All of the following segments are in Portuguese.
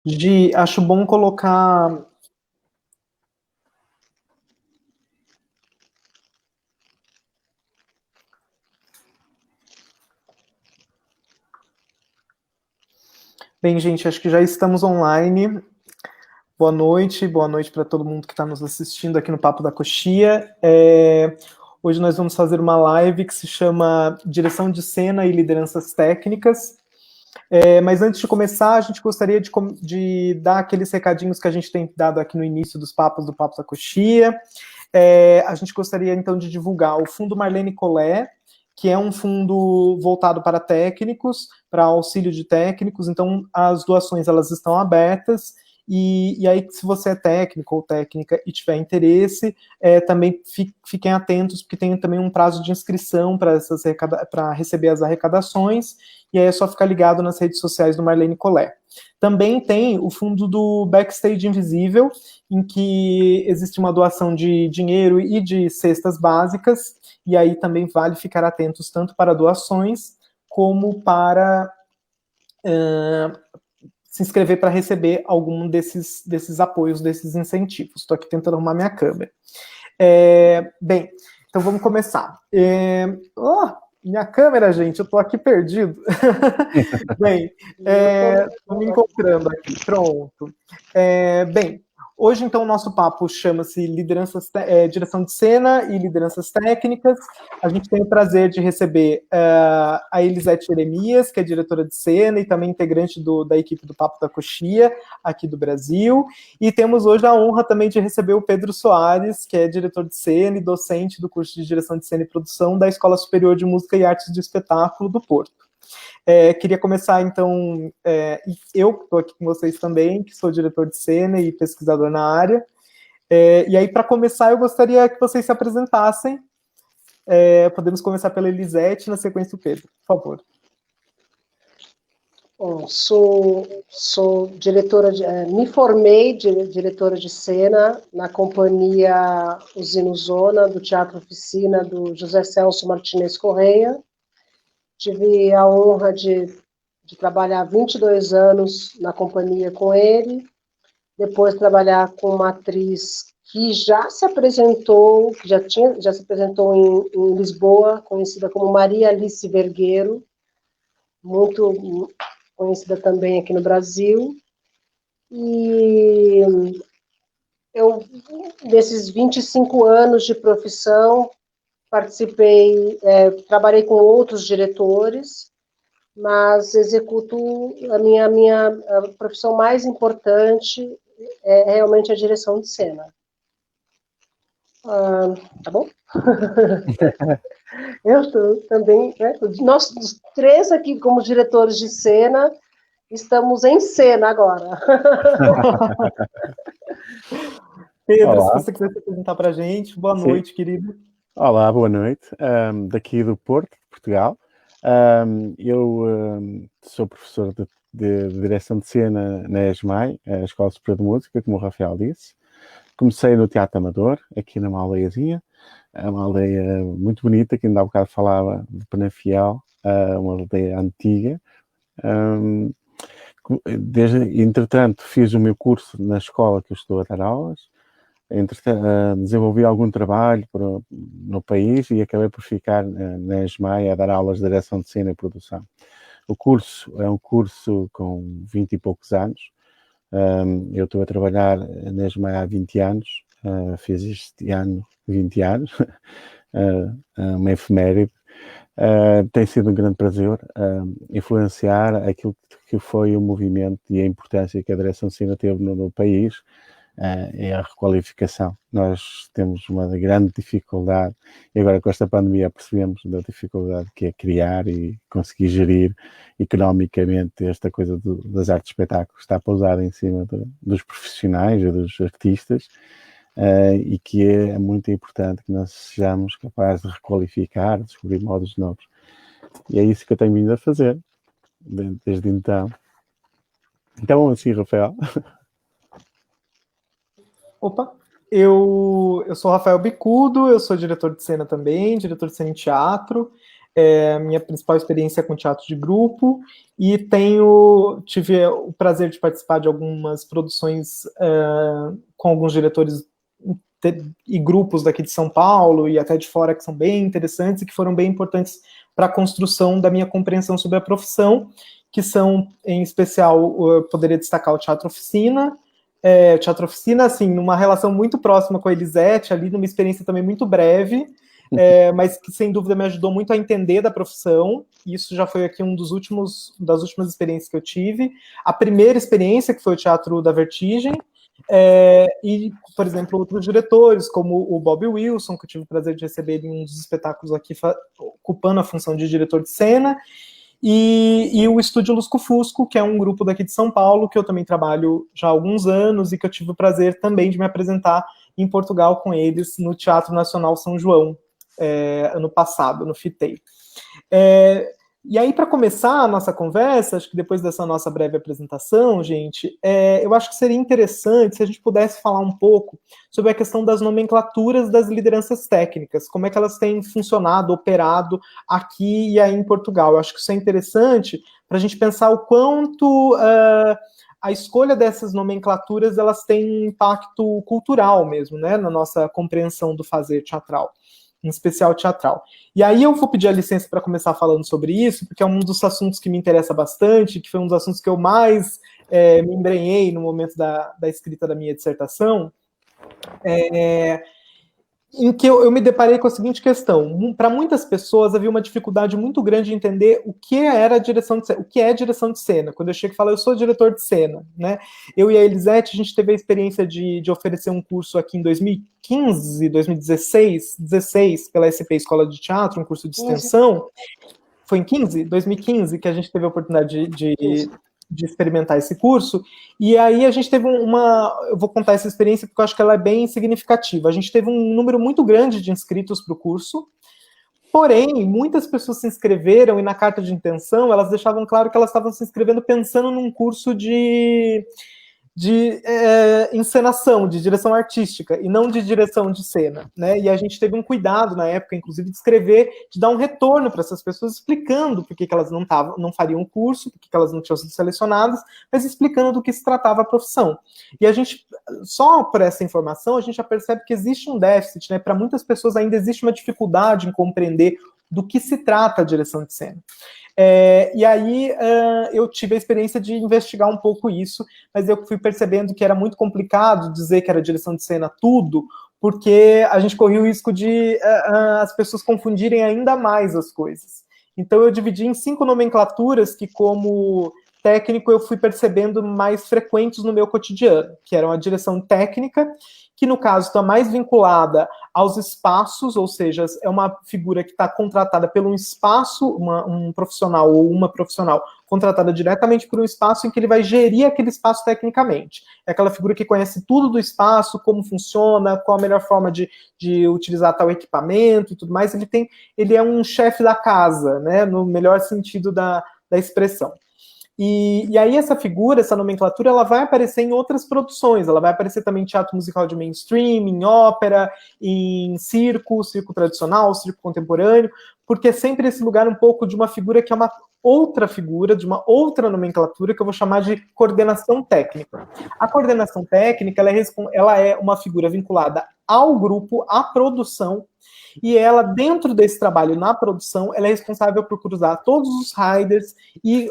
Gi, acho bom colocar. Bem, gente, acho que já estamos online. Boa noite para todo mundo que está nos assistindo aqui no Papo da Coxia. Hoje nós vamos fazer uma live que se chama Direção de Cena e Lideranças Técnicas. Mas antes de começar, a gente gostaria de dar aqueles recadinhos que a gente tem dado aqui no início dos papos do Papo da Coxia. A gente gostaria, então, de divulgar o Fundo Marlene Collet, que é um fundo voltado para técnicos, para auxílio de técnicos. Então, as doações elas estão abertas. E aí, se você é técnico ou técnica e tiver interesse, também fiquem atentos, porque tem também um prazo de inscrição para receber as arrecadações, e aí é só ficar ligado nas redes sociais do Marlene Collet. Também tem o fundo do Backstage Invisível, em que existe uma doação de dinheiro e de cestas básicas, e aí também vale ficar atentos tanto para doações, como para se inscrever para receber algum desses apoios, desses incentivos. Estou aqui tentando arrumar minha câmera. Bem, então vamos começar. Minha câmera, gente, eu estou aqui perdido. Bem, estou me encontrando aqui, pronto. Bem, hoje, então, o nosso papo chama-se Direção de Cena e Lideranças Técnicas. A gente tem o prazer de receber a Elisete Jeremias, que é diretora de cena e também integrante da equipe do Papo da Coxia, aqui do Brasil. E temos hoje a honra também de receber o Pedro Soares, que é diretor de cena e docente do curso de Direção de Cena e Produção da Escola Superior de Música e Artes de Espetáculo do Porto. Queria começar, então, eu estou aqui com vocês também, que sou diretor de cena e pesquisador na área. E aí, para começar, eu gostaria que vocês se apresentassem. Podemos começar pela Elisete, na sequência o Pedro, por favor. Bom, sou diretora me formei diretora de cena na companhia Usina Zona, do Teatro Oficina, do José Celso Martinez Correia. Tive a honra de trabalhar 22 anos na companhia com ele, depois trabalhar com uma atriz que já se apresentou, já se apresentou em Lisboa, conhecida como Maria Alice Vergueiro, muito conhecida também aqui no Brasil. E eu, nesses 25 anos de profissão, trabalhei com outros diretores, mas executo a profissão mais importante é realmente a direção de cena. Tá bom? Eu estou também, né? Nós três aqui como diretores de cena estamos em cena agora. Pedro, olá. Se você quiser se apresentar para a gente, boa noite, querido. Olá, boa noite. Daqui do Porto, de Portugal. Eu sou professor de direção de cena na ESMAI, a Escola Superior de Música, como o Rafael disse. Comecei no Teatro Amador, aqui numa aldeiazinha, uma aldeia muito bonita, que ainda há bocado falava de Penafiel, uma aldeia antiga. Entretanto, fiz o meu curso na escola que eu estou a dar aulas. Desenvolvi algum trabalho no país e acabei por ficar na ESMAI a dar aulas de direção de cena e produção. O curso é um curso com 20 e poucos anos. Eu estou a trabalhar na ESMAI há 20 anos. Fiz este ano 20 anos, uma efeméride. Tem sido um grande prazer influenciar aquilo que foi o movimento e a importância que a direção de cena teve no país. É a requalificação. Nós temos uma grande dificuldade, e agora com esta pandemia percebemos da dificuldade que é criar e conseguir gerir economicamente esta coisa das artes de espetáculo, está pousada em cima dos profissionais e dos artistas, e que é muito importante que nós sejamos capazes de requalificar, descobrir modos novos. E é isso que eu tenho vindo a fazer desde então. Então, assim, Rafael. Opa, eu sou Rafael Bicudo, eu sou diretor de cena também, diretor de cena em teatro. minha principal experiência com teatro de grupo, e tive o prazer de participar de algumas produções com alguns diretores e grupos daqui de São Paulo e até de fora, que são bem interessantes e que foram bem importantes para a construção da minha compreensão sobre a profissão, que são, em especial, eu poderia destacar o Teatro Oficina, assim, numa relação muito próxima com a Elisete, ali numa experiência também muito breve, mas que sem dúvida me ajudou muito a entender da profissão. Isso já foi aqui das últimas experiências que eu tive. A primeira experiência, que foi o Teatro da Vertigem, e, por exemplo, outros diretores, como o Bob Wilson, que eu tive o prazer de receber em um dos espetáculos aqui, ocupando a função de diretor de cena, e o Estúdio Lusco Fusco, que é um grupo daqui de São Paulo, que eu também trabalho já há alguns anos, e que eu tive o prazer também de me apresentar em Portugal com eles, no Teatro Nacional São João, ano passado, no FITEI. E aí, para começar a nossa conversa, acho que depois dessa nossa breve apresentação, gente, eu acho que seria interessante se a gente pudesse falar um pouco sobre a questão das nomenclaturas das lideranças técnicas, como é que elas têm funcionado, operado aqui e aí em Portugal. Eu acho que isso é interessante para a gente pensar o quanto a escolha dessas nomenclaturas elas têm um impacto cultural mesmo, né, na nossa compreensão do fazer teatral, em especial teatral. E aí eu vou pedir a licença para começar falando sobre isso, porque é um dos assuntos que me interessa bastante, que foi um dos assuntos que eu mais me embrenhei no momento da escrita da minha dissertação, em que eu me deparei com a seguinte questão. Para muitas pessoas havia uma dificuldade muito grande de entender o que era direção de cena, o que é direção de cena. Quando eu chego e falo, eu sou diretor de cena, né? Eu e a Elisete, a gente teve a experiência de oferecer um curso aqui em 2015, 2016, pela SP Escola de Teatro, um curso de extensão. Foi em 2015 que a gente teve a oportunidade de experimentar esse curso, e aí a gente teve eu vou contar essa experiência porque eu acho que ela é bem significativa. A gente teve um número muito grande de inscritos para o curso, porém, muitas pessoas se inscreveram e na carta de intenção elas deixavam claro que elas estavam se inscrevendo pensando num curso de encenação, de direção artística, e não de direção de cena, né? E a gente teve um cuidado na época, inclusive, de escrever, de dar um retorno para essas pessoas, explicando por que elas não fariam o curso, por que elas não tinham sido selecionadas, mas explicando do que se tratava a profissão. E a gente, só por essa informação, a gente já percebe que existe um déficit, né? Para muitas pessoas ainda existe uma dificuldade em compreender do que se trata a direção de cena. E aí eu tive a experiência de investigar um pouco isso, mas eu fui percebendo que era muito complicado dizer que era direção de cena tudo, porque a gente corria o risco de as pessoas confundirem ainda mais as coisas. Então eu dividi em 5 nomenclaturas que, como técnico, eu fui percebendo mais frequentes no meu cotidiano, que eram a direção técnica, que no caso está mais vinculada aos espaços, ou seja, é uma figura que está contratada pelo espaço, um profissional ou uma profissional contratada diretamente por um espaço em que ele vai gerir aquele espaço tecnicamente. É aquela figura que conhece tudo do espaço, como funciona, qual a melhor forma de utilizar tal equipamento e tudo mais. Ele é um chefe da casa, né, no melhor sentido da expressão. E aí essa figura, essa nomenclatura, ela vai aparecer em outras produções, ela vai aparecer também em teatro musical de mainstream, em ópera, em circo tradicional, circo contemporâneo, porque é sempre esse lugar um pouco de uma figura que é uma outra figura, de uma outra nomenclatura, que eu vou chamar de coordenação técnica. A coordenação técnica, ela é uma figura vinculada ao grupo, à produção, e ela, dentro desse trabalho na produção, ela é responsável por cruzar todos os riders e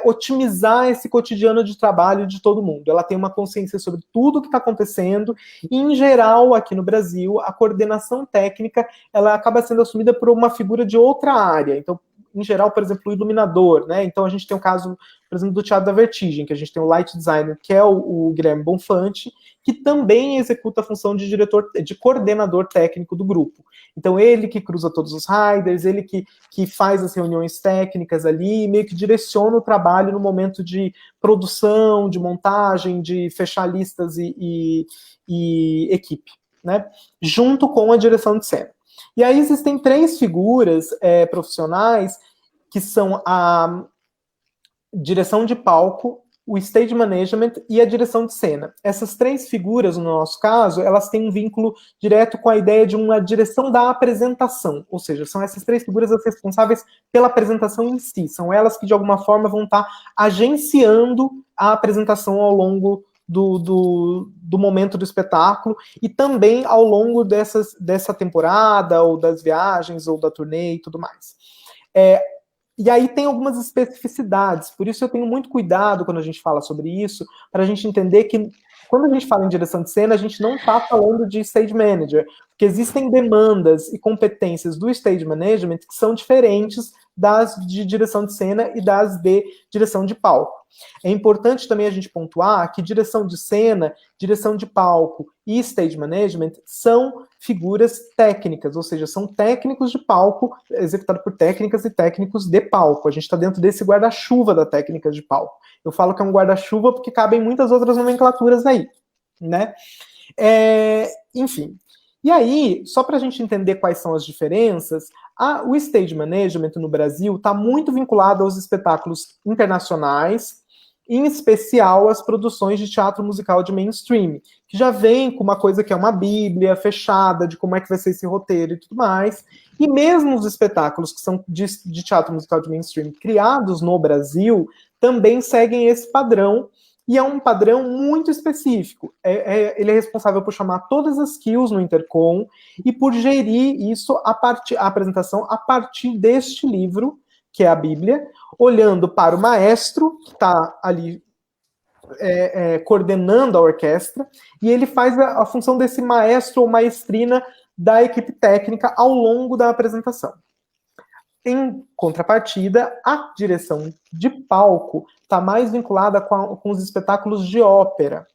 otimizar esse cotidiano de trabalho de todo mundo. Ela tem uma consciência sobre tudo o que está acontecendo e, em geral, aqui no Brasil, a coordenação técnica ela acaba sendo assumida por uma figura de outra área. Então, em geral, por exemplo, o iluminador, né? Então a gente tem o caso, por exemplo, do Teatro da Vertigem, que a gente tem o light designer, que é o Guilherme Bonfante, que também executa a função de coordenador técnico do grupo. Então ele que cruza todos os riders, ele que faz as reuniões técnicas ali, e meio que direciona o trabalho no momento de produção, de montagem, de fechar listas e equipe, né? Junto com a direção de cena. E aí existem 3 figuras profissionais, que são a direção de palco, o stage management e a direção de cena. Essas três figuras, no nosso caso, elas têm um vínculo direto com a ideia de uma direção da apresentação, ou seja, são essas três figuras as responsáveis pela apresentação em si, são elas que de alguma forma vão estar agenciando a apresentação ao longo do momento do espetáculo e também ao longo dessa temporada, ou das viagens, ou da turnê e tudo mais. E aí tem algumas especificidades, por isso eu tenho muito cuidado quando a gente fala sobre isso, para a gente entender que quando a gente fala em direção de cena, a gente não está falando de stage manager, porque existem demandas e competências do stage management que são diferentes das de direção de cena e das de direção de palco. É importante também a gente pontuar que direção de cena, direção de palco e stage management são figuras técnicas, ou seja, são técnicos de palco executados por técnicas e técnicos de palco. A gente está dentro desse guarda-chuva da técnica de palco. Eu falo que é um guarda-chuva porque cabem muitas outras nomenclaturas aí, né? Enfim. E aí, só para a gente entender quais são as diferenças, o stage management no Brasil está muito vinculado aos espetáculos internacionais, em especial às produções de teatro musical de mainstream, que já vem com uma coisa que é uma bíblia fechada de como é que vai ser esse roteiro e tudo mais. E mesmo os espetáculos que são de teatro musical de mainstream criados no Brasil também seguem esse padrão, e é um padrão muito específico. Ele é responsável por chamar todas as kills no intercom e por gerir isso a apresentação a partir deste livro, que é a Bíblia, olhando para o maestro, que está ali coordenando a orquestra, e ele faz a função desse maestro ou maestrina da equipe técnica ao longo da apresentação. Em contrapartida, a direção de palco está mais vinculada com os espetáculos de ópera.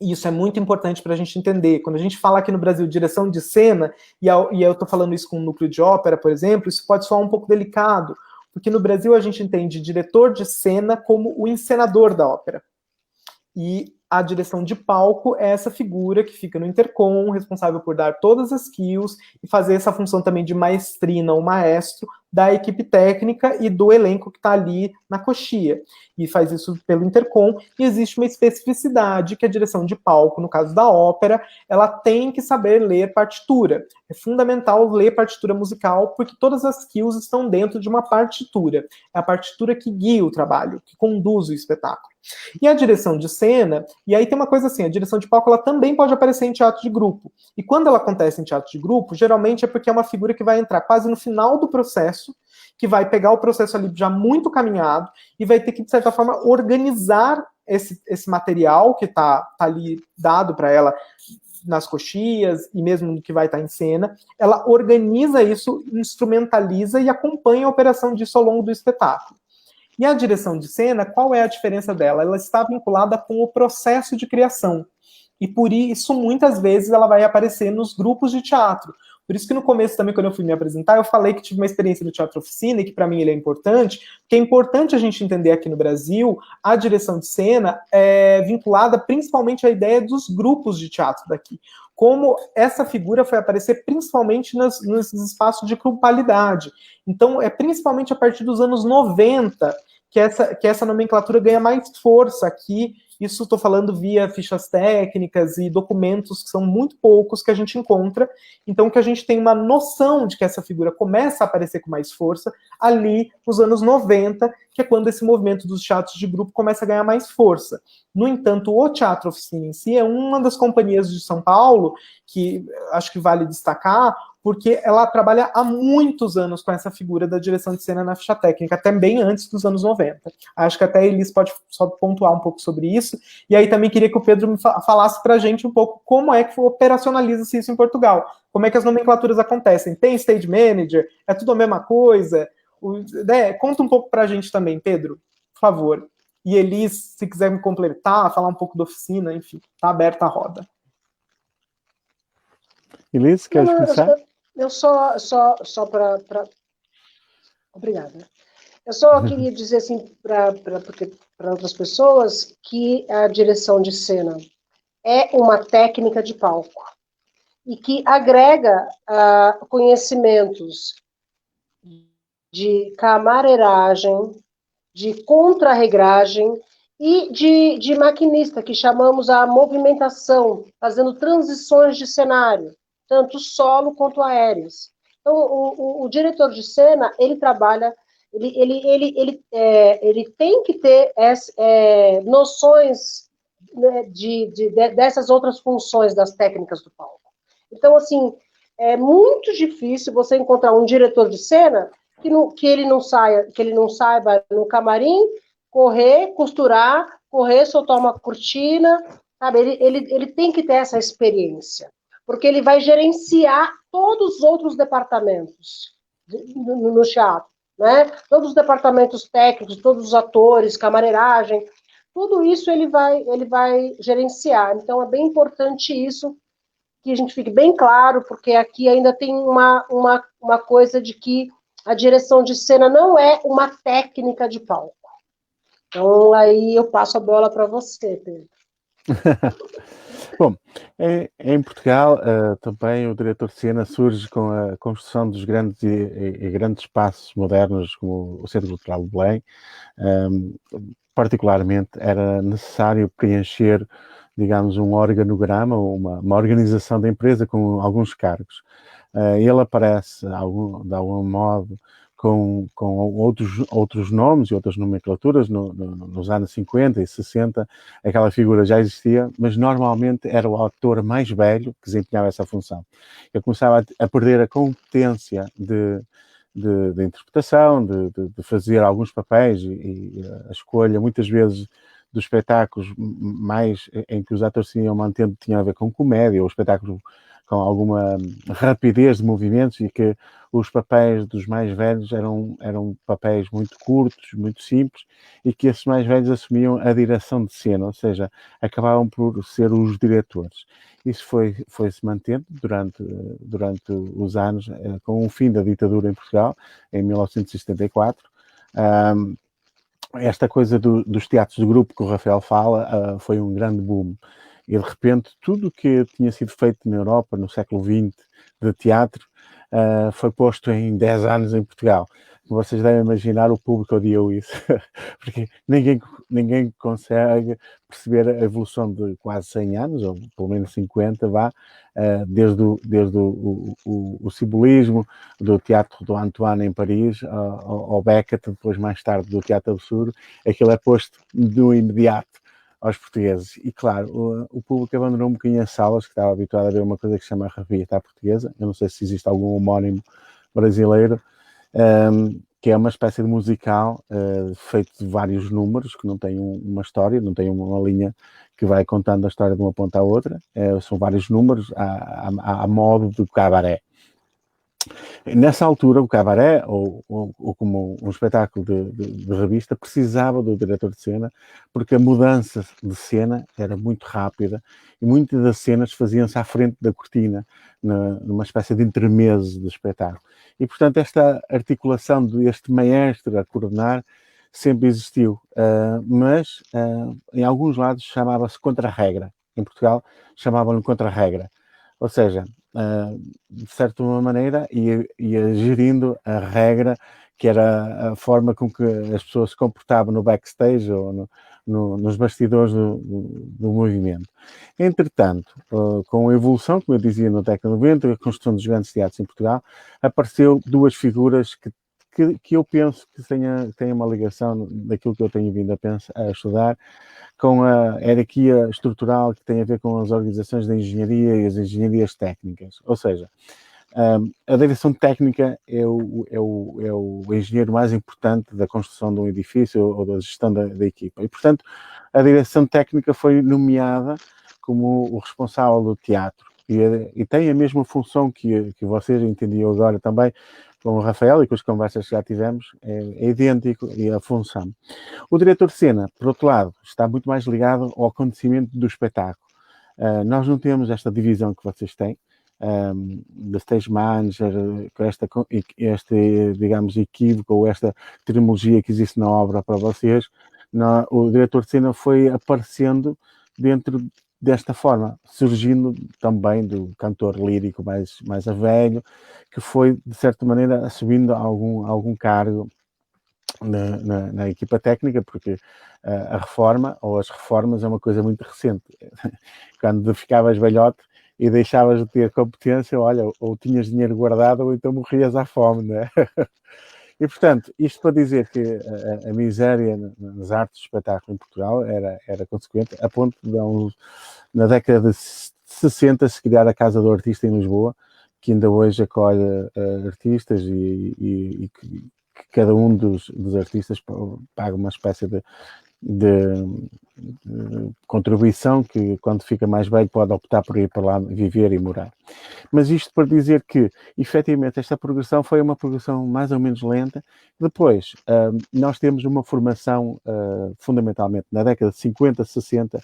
E isso é muito importante para a gente entender. Quando a gente fala aqui no Brasil direção de cena, e eu estou falando isso com um núcleo de ópera, por exemplo, isso pode soar um pouco delicado, porque no Brasil a gente entende diretor de cena como o encenador da ópera. E a direção de palco é essa figura que fica no intercom, responsável por dar todas as kills e fazer essa função também de maestrina ou maestro da equipe técnica e do elenco que está ali na coxia. E faz isso pelo intercom, e existe uma especificidade que a direção de palco, no caso da ópera, ela tem que saber ler partitura. É fundamental ler partitura musical, porque todas as kills estão dentro de uma partitura. É a partitura que guia o trabalho, que conduz o espetáculo. E a direção de cena, e aí tem uma coisa assim, a direção de palco ela também pode aparecer em teatro de grupo. E quando ela acontece em teatro de grupo, geralmente é porque é uma figura que vai entrar quase no final do processo, que vai pegar o processo ali já muito caminhado e vai ter que, de certa forma, organizar esse material que está ali dado para ela nas coxias e mesmo no que vai estar em cena. Ela organiza isso, instrumentaliza e acompanha a operação disso ao longo do espetáculo. E a direção de cena, qual é a diferença dela? Ela está vinculada com o processo de criação. E por isso, muitas vezes, ela vai aparecer nos grupos de teatro. Por isso que no começo também, quando eu fui me apresentar, eu falei que tive uma experiência no Teatro Oficina e que para mim ele é importante, porque é importante a gente entender aqui no Brasil a direção de cena é vinculada principalmente à ideia dos grupos de teatro daqui. Como essa figura foi aparecer principalmente nesses espaços de grupalidade. Então, é principalmente a partir dos anos 90 que essa nomenclatura ganha mais força aqui. Isso estou falando via fichas técnicas e documentos que são muito poucos que a gente encontra. Então, que a gente tem uma noção de que essa figura começa a aparecer com mais força ali nos anos 90, que é quando esse movimento dos teatros de grupo começa a ganhar mais força. No entanto, o Teatro Oficina em si é uma das companhias de São Paulo que acho que vale destacar, porque ela trabalha há muitos anos com essa figura da direção de cena na ficha técnica, até bem antes dos anos 90. Acho que até a Elis pode só pontuar um pouco sobre isso, e aí também queria que o Pedro me falasse para a gente um pouco como é que operacionaliza-se isso em Portugal, como é que as nomenclaturas acontecem, tem stage manager, é tudo a mesma coisa? Conta um pouco para a gente também, Pedro, por favor. E Elis, se quiser me completar, falar um pouco da oficina, enfim, está aberta a roda. Elis, queres começar? Eu só para... Obrigada. Eu só queria dizer assim para outras pessoas que a direção de cena é uma técnica de palco e que agrega conhecimentos de camareiragem, de contrarregragem e de maquinista, que chamamos a movimentação, fazendo transições de cenário, tanto solo quanto aéreos. Então, o diretor de cena, ele trabalha, ele tem que ter noções, né, dessas outras funções das técnicas do palco. Então, assim, é muito difícil você encontrar um diretor de cena que ele não saiba no camarim correr, costurar, soltar uma cortina, sabe? Ele tem que ter essa experiência, porque ele vai gerenciar todos os outros departamentos no teatro, né? Todos os departamentos técnicos, todos os atores, camareiragem, tudo isso ele vai gerenciar. Então, é bem importante isso, que a gente fique bem claro, porque aqui ainda tem uma coisa de que a direção de cena não é uma técnica de palco. Então, aí eu passo a bola para você, Pedro. Bom, em Portugal também o diretor de cena surge com a construção dos grandes e grandes espaços modernos, como o Centro Cultural de Belém. Particularmente era necessário preencher, digamos, um organograma, uma organização da empresa com alguns cargos. Ele aparece, de algum modo, com outros nomes e outras nomenclaturas nos anos 50 e 60, aquela figura já existia, mas normalmente era o ator mais velho que desempenhava essa função. Ele começava a perder a competência de interpretação, de fazer alguns papéis e a escolha, muitas vezes, dos espetáculos mais em que os atores se iam mantendo tinha a ver com comédia, ou espetáculos com alguma rapidez de movimentos, e que os papéis dos mais velhos eram papéis muito curtos, muito simples, e que esses mais velhos assumiam a direção de cena, ou seja, acabavam por ser os diretores. Isso foi-se mantendo durante os anos, com o fim da ditadura em Portugal, em 1974. Esta coisa dos teatros de grupo que o Rafael fala foi um grande boom. E, de repente, tudo o que tinha sido feito na Europa no século XX de teatro foi posto em 10 anos em Portugal. Como vocês devem imaginar, o público odiou isso, porque ninguém consegue perceber a evolução de quase 100 anos, ou pelo menos 50, desde o simbolismo do teatro do Antoine em Paris ao Beckett, depois mais tarde do Teatro Absurdo. Aquilo é posto no imediato aos portugueses. E, claro, o público abandonou um bocadinho as salas, que estava habituado a ver uma coisa que se chama Revista Portuguesa. Eu não sei se existe algum homónimo brasileiro, que é uma espécie de musical feito de vários números, que não tem uma história, não tem uma linha que vai contando a história de uma ponta à outra. São vários números à modo do cabaré. Nessa altura, o cabaré, ou como um espetáculo de revista, precisava do diretor de cena, porque a mudança de cena era muito rápida e muitas das cenas faziam-se à frente da cortina, numa espécie de entremese do espetáculo. E, portanto, esta articulação deste maestro a coordenar sempre existiu, mas em alguns lados chamava-se contra-regra. Em Portugal chamavam-lhe contra-regra. Ou seja, de certa maneira, ia gerindo a regra, que era a forma com que as pessoas se comportavam no backstage ou nos bastidores do movimento. Entretanto, com a evolução, como eu dizia, no década de 90, a construção dos grandes teatros em Portugal, apareceu duas figuras que eu penso que tenha uma ligação daquilo que eu tenho vindo a estudar, com a hierarquia estrutural que tem a ver com as organizações da engenharia e as engenharias técnicas. Ou seja, a direção técnica é o engenheiro mais importante da construção de um edifício ou da gestão da equipa. E, portanto, a direção técnica foi nomeada como o responsável do teatro. E tem a mesma função que vocês entendiam agora também com o Rafael e com as conversas que já tivemos, é idêntico e a função. O diretor de cena, por outro lado, está muito mais ligado ao acontecimento do espetáculo. Nós não temos esta divisão que vocês têm, da stage manager, com este, digamos, equívoco ou esta terminologia que existe na obra para vocês. O diretor de cena foi aparecendo dentro desta forma, surgindo também do cantor lírico mais a velho, que foi, de certa maneira, assumindo algum cargo na equipa técnica, porque a reforma ou as reformas é uma coisa muito recente. Quando ficavas velhote e deixavas de ter competência, olha, ou tinhas dinheiro guardado ou então morrias à fome, né? E, portanto, isto para dizer que a miséria nas artes de espetáculo em Portugal era consequente, a ponto de, na década de 60, se criar a Casa do Artista em Lisboa, que ainda hoje acolhe artistas e que cada um dos artistas paga uma espécie de contribuição que, quando fica mais velho, pode optar por ir para lá viver e morar. Mas isto para dizer que, efetivamente, esta progressão foi uma progressão mais ou menos lenta. Depois, nós temos uma formação, fundamentalmente, na década de 50, 60,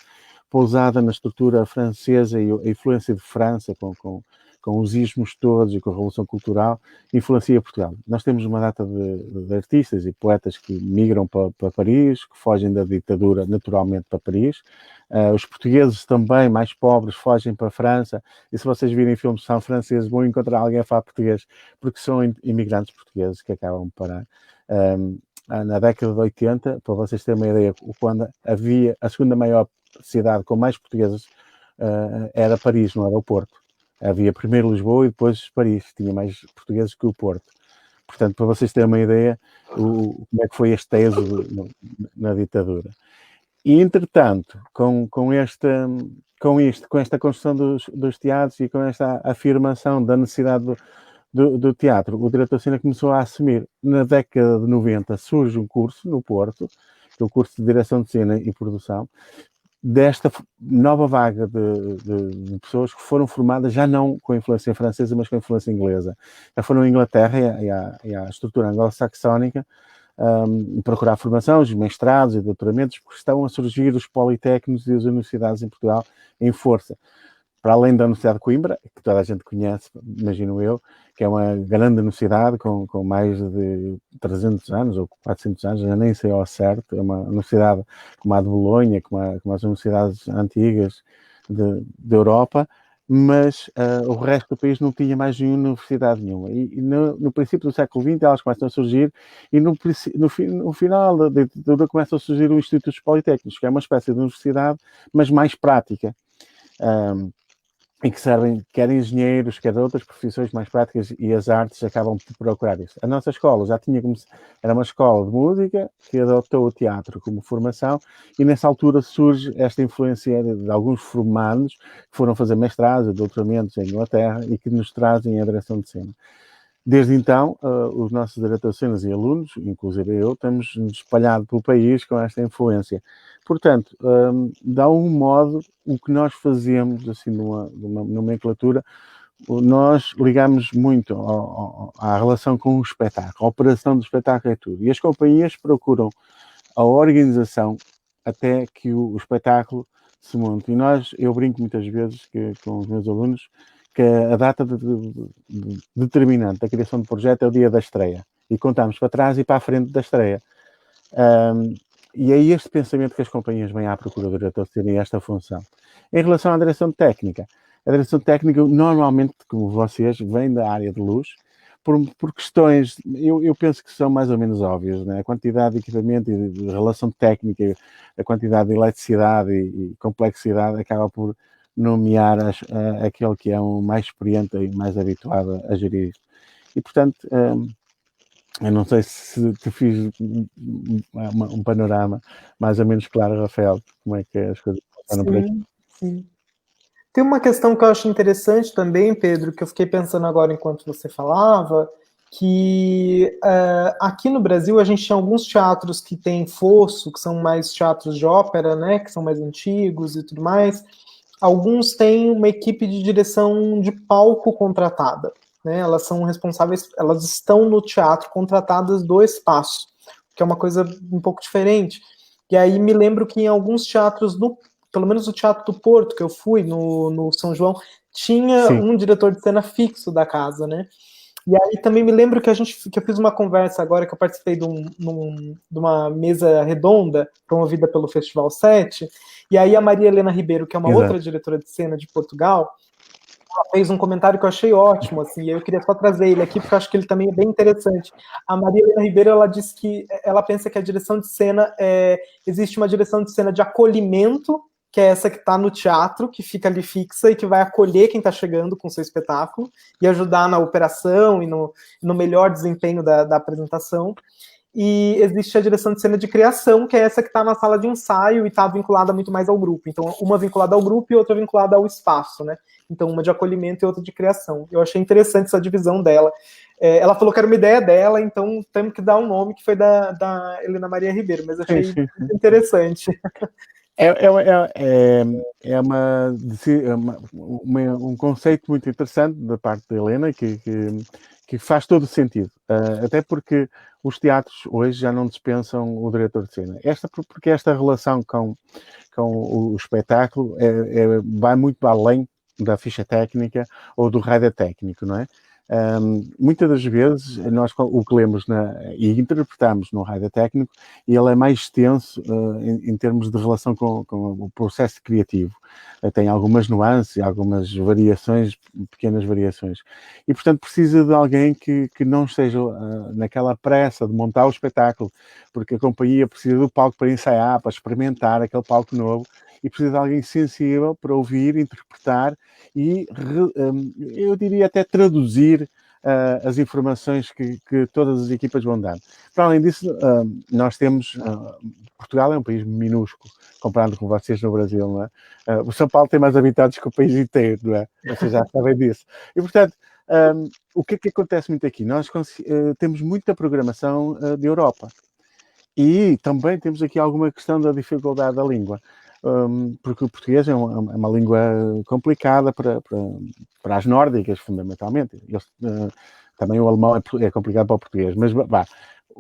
pousada na estrutura francesa e a influência de França, com os ismos todos e com a Revolução Cultural, influencia Portugal. Nós temos uma data de artistas e poetas que migram para Paris, que fogem da ditadura naturalmente para Paris. Os portugueses também, mais pobres, fogem para a França. E se vocês virem filmes que são franceses, vão encontrar alguém a falar português, porque são imigrantes portugueses que acabam por parar. Na década de 80, para vocês terem uma ideia, quando havia a segunda maior cidade com mais portugueses, era Paris, não era o Porto. Havia primeiro Lisboa e depois Paris, tinha mais portugueses que o Porto. Portanto, para vocês terem uma ideia, como é que foi este êxodo na ditadura. E, entretanto, com esta construção dos teatros e com esta afirmação da necessidade do teatro, o diretor de cena começou a assumir. Na década de 90 surge um curso no Porto, que é o curso de direção de cena e produção, desta nova vaga de pessoas que foram formadas já não com influência francesa, mas com influência inglesa. Já foram à Inglaterra e à estrutura anglo-saxónica procurar formação, os mestrados e doutoramentos, porque estão a surgir os politécnicos e as universidades em Portugal em força. Para além da Universidade de Coimbra, que toda a gente conhece, imagino eu, que é uma grande universidade com mais de 300 anos ou 400 anos, já nem sei ao certo, é uma universidade como a de Bolonha, como as universidades antigas da Europa, mas o resto do país não tinha mais universidade nenhuma. E no princípio do século XX elas começam a surgir e no final da ditadura começam a surgir os institutos politécnicos, que é uma espécie de universidade, mas mais prática. E que servem quer engenheiros, quer outras profissões mais práticas, e as artes acabam por procurar isso. A nossa escola já era uma escola de música que adotou o teatro como formação, e nessa altura surge esta influência de alguns formandos que foram fazer mestrados e doutoramentos em Inglaterra e que nos trazem a direção de cena. Desde então, os nossos diretores de cenas e alunos, inclusive eu, estamos espalhados pelo país com esta influência. Portanto, de algum modo, o que nós fazemos, assim, numa nomenclatura, nós ligamos muito à relação com o espetáculo. A operação do espetáculo é tudo. E as companhias procuram a organização até que o espetáculo se monte. E eu brinco muitas vezes com os meus alunos, que a data determinante da criação do projeto é o dia da estreia. E contamos para trás e para a frente da estreia. E é este pensamento que as companhias vêm à procura do diretor de terem esta função. Em relação à direção técnica, a direção técnica normalmente, como vocês, vem da área de luz, por questões, eu penso que são mais ou menos óbvias, né? A quantidade de equipamento e de relação técnica, a quantidade de eletricidade e complexidade acaba por nomear aquele que é o mais experiente e mais habituado a gerir isto. E, portanto, eu não sei se te fiz um panorama mais ou menos claro, Rafael, como é que as coisas funcionam por aqui. Sim. Tem uma questão que eu acho interessante também, Pedro, que eu fiquei pensando agora enquanto você falava, que aqui no Brasil a gente tem alguns teatros que têm fosso, que são mais teatros de ópera, né, que são mais antigos e tudo mais. Alguns têm uma equipe de direção de palco contratada, né? Elas são responsáveis, elas estão no teatro contratadas do espaço, que é uma coisa um pouco diferente. E aí me lembro que em alguns teatros, pelo menos o Teatro do Porto, que eu fui, no São João, tinha um diretor de cena fixo da casa, né? E aí também me lembro que eu fiz uma conversa agora, que eu participei de uma mesa redonda promovida pelo Festival 7, e aí a Maria Helena Ribeiro, que é uma outra diretora de cena de Portugal, fez um comentário que eu achei ótimo, assim, e eu queria só trazer ele aqui, porque eu acho que ele também é bem interessante. A Maria Helena Ribeiro, ela disse que ela pensa que a direção de cena, existe uma direção de cena de acolhimento, que é essa que está no teatro, que fica ali fixa e que vai acolher quem está chegando com o seu espetáculo e ajudar na operação e no melhor desempenho da apresentação. E existe a direção de cena de criação, que é essa que está na sala de ensaio e está vinculada muito mais ao grupo. Então, uma vinculada ao grupo e outra vinculada ao espaço, né? Então, uma de acolhimento e outra de criação. Eu achei interessante essa divisão dela. Ela falou que era uma ideia dela, então temos que dar um nome que foi da Helena Maria Ribeiro, mas achei muito interessante. Um conceito muito interessante da parte da Helena que faz todo sentido, até porque os teatros hoje já não dispensam o diretor de cena. Porque esta relação com o espetáculo vai muito além da ficha técnica ou do rider técnico, não é? Muitas das vezes nós o que lemos e interpretamos no rider técnico, ele é mais extenso em termos de relação com o processo criativo. Tem algumas nuances, algumas variações, pequenas variações. E, portanto, precisa de alguém que não esteja naquela pressa de montar o espetáculo, porque a companhia precisa do palco para ensaiar, para experimentar aquele palco novo, e precisa de alguém sensível para ouvir, interpretar e, eu diria, até traduzir as informações que todas as equipas vão dar. Para além disso, nós temos... Portugal é um país minúsculo, comparado com vocês no Brasil, não é? O São Paulo tem mais habitantes que o país inteiro, não é? Vocês já sabem disso. E, portanto, o que é que acontece muito aqui? Nós temos muita programação de Europa. E também temos aqui alguma questão da dificuldade da língua. Porque o português é uma língua complicada para as nórdicas, fundamentalmente. Também o alemão é complicado para o português. Mas,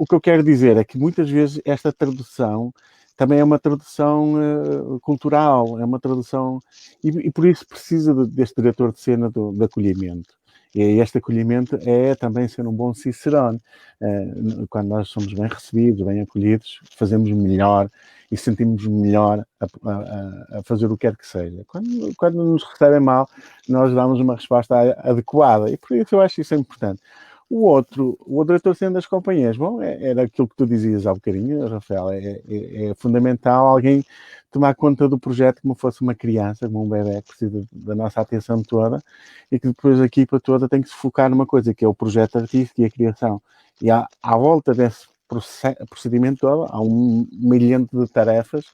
o que eu quero dizer é que muitas vezes esta tradução também é uma tradução cultural, é uma tradução... E por isso precisa deste diretor de cena de acolhimento. E este acolhimento é também ser um bom cicerone. Quando nós somos bem recebidos, bem acolhidos, fazemos melhor e sentimos melhor a fazer o que quer que seja. Quando nos recebem mal, nós damos uma resposta adequada. E por isso eu acho isso importante. O diretor de cena das companhias, bom, era aquilo que tu dizias há bocadinho, Rafael, é fundamental alguém tomar conta do projeto como fosse uma criança, como um bebé, que precisa da nossa atenção toda e que depois a equipa toda tem que se focar numa coisa, que é o projeto artístico e a criação. E à volta desse procedimento todo, há um milhão de tarefas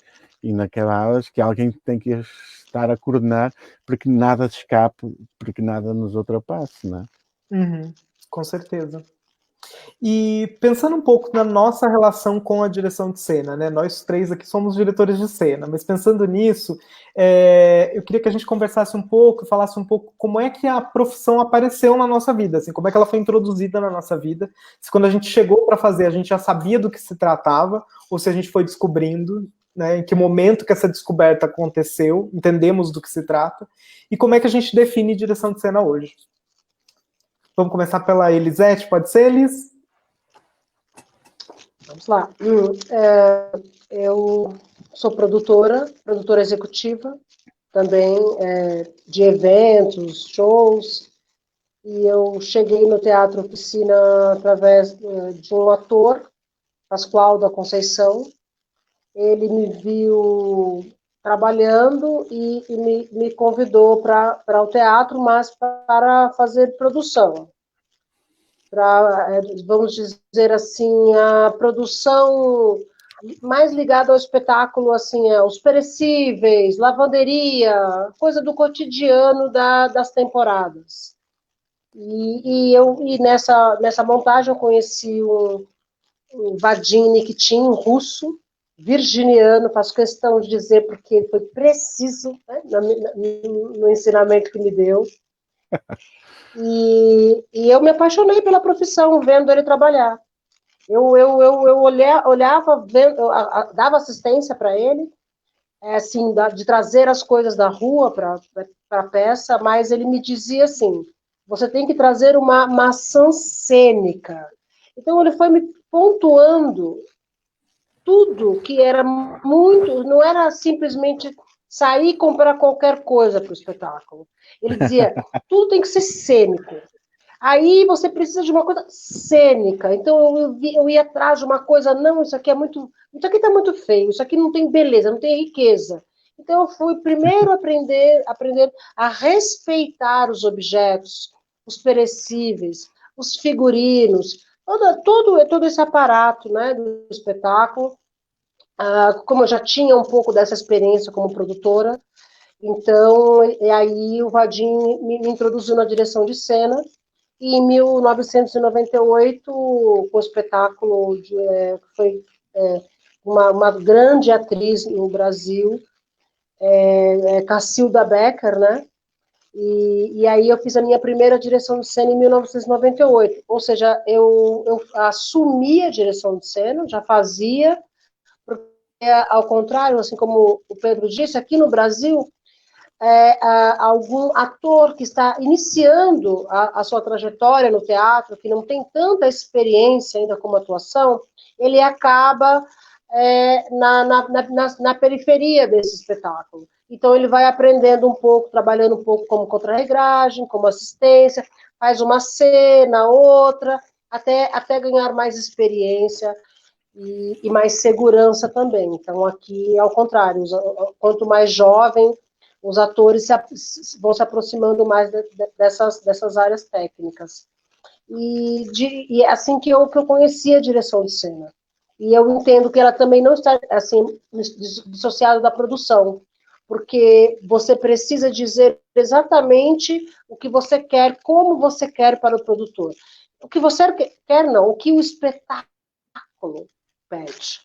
inacabadas que alguém tem que estar a coordenar para que nada se escape, para que nada nos ultrapasse, não é? Uhum. Com certeza. E pensando um pouco na nossa relação com a direção de cena, né? Nós três aqui somos diretores de cena, mas pensando nisso, eu queria que a gente conversasse um pouco, falasse um pouco como é que a profissão apareceu na nossa vida, assim, como é que ela foi introduzida na nossa vida, se quando a gente chegou para fazer a gente já sabia do que se tratava, ou se a gente foi descobrindo, né, em que momento que essa descoberta aconteceu, entendemos do que se trata, e como é que a gente define direção de cena hoje. Vamos começar pela Elisete, pode ser, Elis? Vamos lá. Eu sou produtora executiva, também de eventos, shows, e eu cheguei no Teatro Oficina através de um ator, Pascoal da Conceição. Ele me viu trabalhando e me convidou para o teatro, mas para fazer produção. Vamos dizer assim, a produção mais ligada ao espetáculo, assim, os perecíveis, lavanderia, coisa do cotidiano das temporadas. E nessa montagem eu conheci um Vadim Nikitin, um russo, virginiano, faço questão de dizer porque ele foi preciso, né, no ensinamento que me deu. E eu me apaixonei pela profissão, vendo ele trabalhar. Eu olhava, dava assistência para ele, assim, de trazer as coisas da rua para a peça, mas ele me dizia assim, você tem que trazer uma ação cênica. Então ele foi me pontuando tudo que era muito, não era simplesmente sair e comprar qualquer coisa para o espetáculo. Ele dizia, tudo tem que ser cênico. Aí você precisa de uma coisa cênica. Então eu ia atrás de uma coisa, não, isso aqui está muito feio, isso aqui não tem beleza, não tem riqueza. Então eu fui primeiro aprender a respeitar os objetos, os perecíveis, os figurinos, todo esse aparato, né, do espetáculo. Como eu já tinha um pouco dessa experiência como produtora, então, e aí o Vadim me introduziu na direção de cena, e em 1998, com o espetáculo, que foi uma grande atriz no Brasil, Cacilda Becker, né? E aí eu fiz a minha primeira direção de cena em 1998, ou seja, eu assumi a direção de cena, já fazia, porque, ao contrário, assim como o Pedro disse, aqui no Brasil, algum ator que está iniciando a sua trajetória no teatro, que não tem tanta experiência ainda como atuação, ele acaba na periferia desse espetáculo. Então ele vai aprendendo um pouco, trabalhando um pouco como contra-regragem, como assistência, faz uma cena, outra, até ganhar mais experiência e mais segurança também. Então aqui, ao contrário, quanto mais jovem, os atores vão se aproximando mais dessas áreas técnicas. E é assim que eu conheci a direção de cena. E eu entendo que ela também não está assim dissociada da produção, porque você precisa dizer exatamente o que você quer, como você quer para o produtor. O que você quer não, o que o espetáculo pede.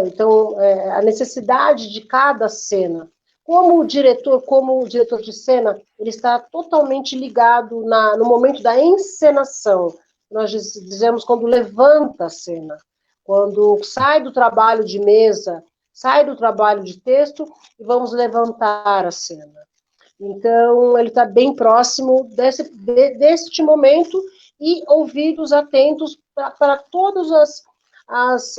Então, a necessidade de cada cena. Como o diretor de cena, ele está totalmente ligado no momento da encenação. Nós dizemos quando levanta a cena, quando sai do trabalho de mesa, sai do trabalho de texto e vamos levantar a cena. Então, ele está bem próximo deste momento e ouvidos atentos para todas as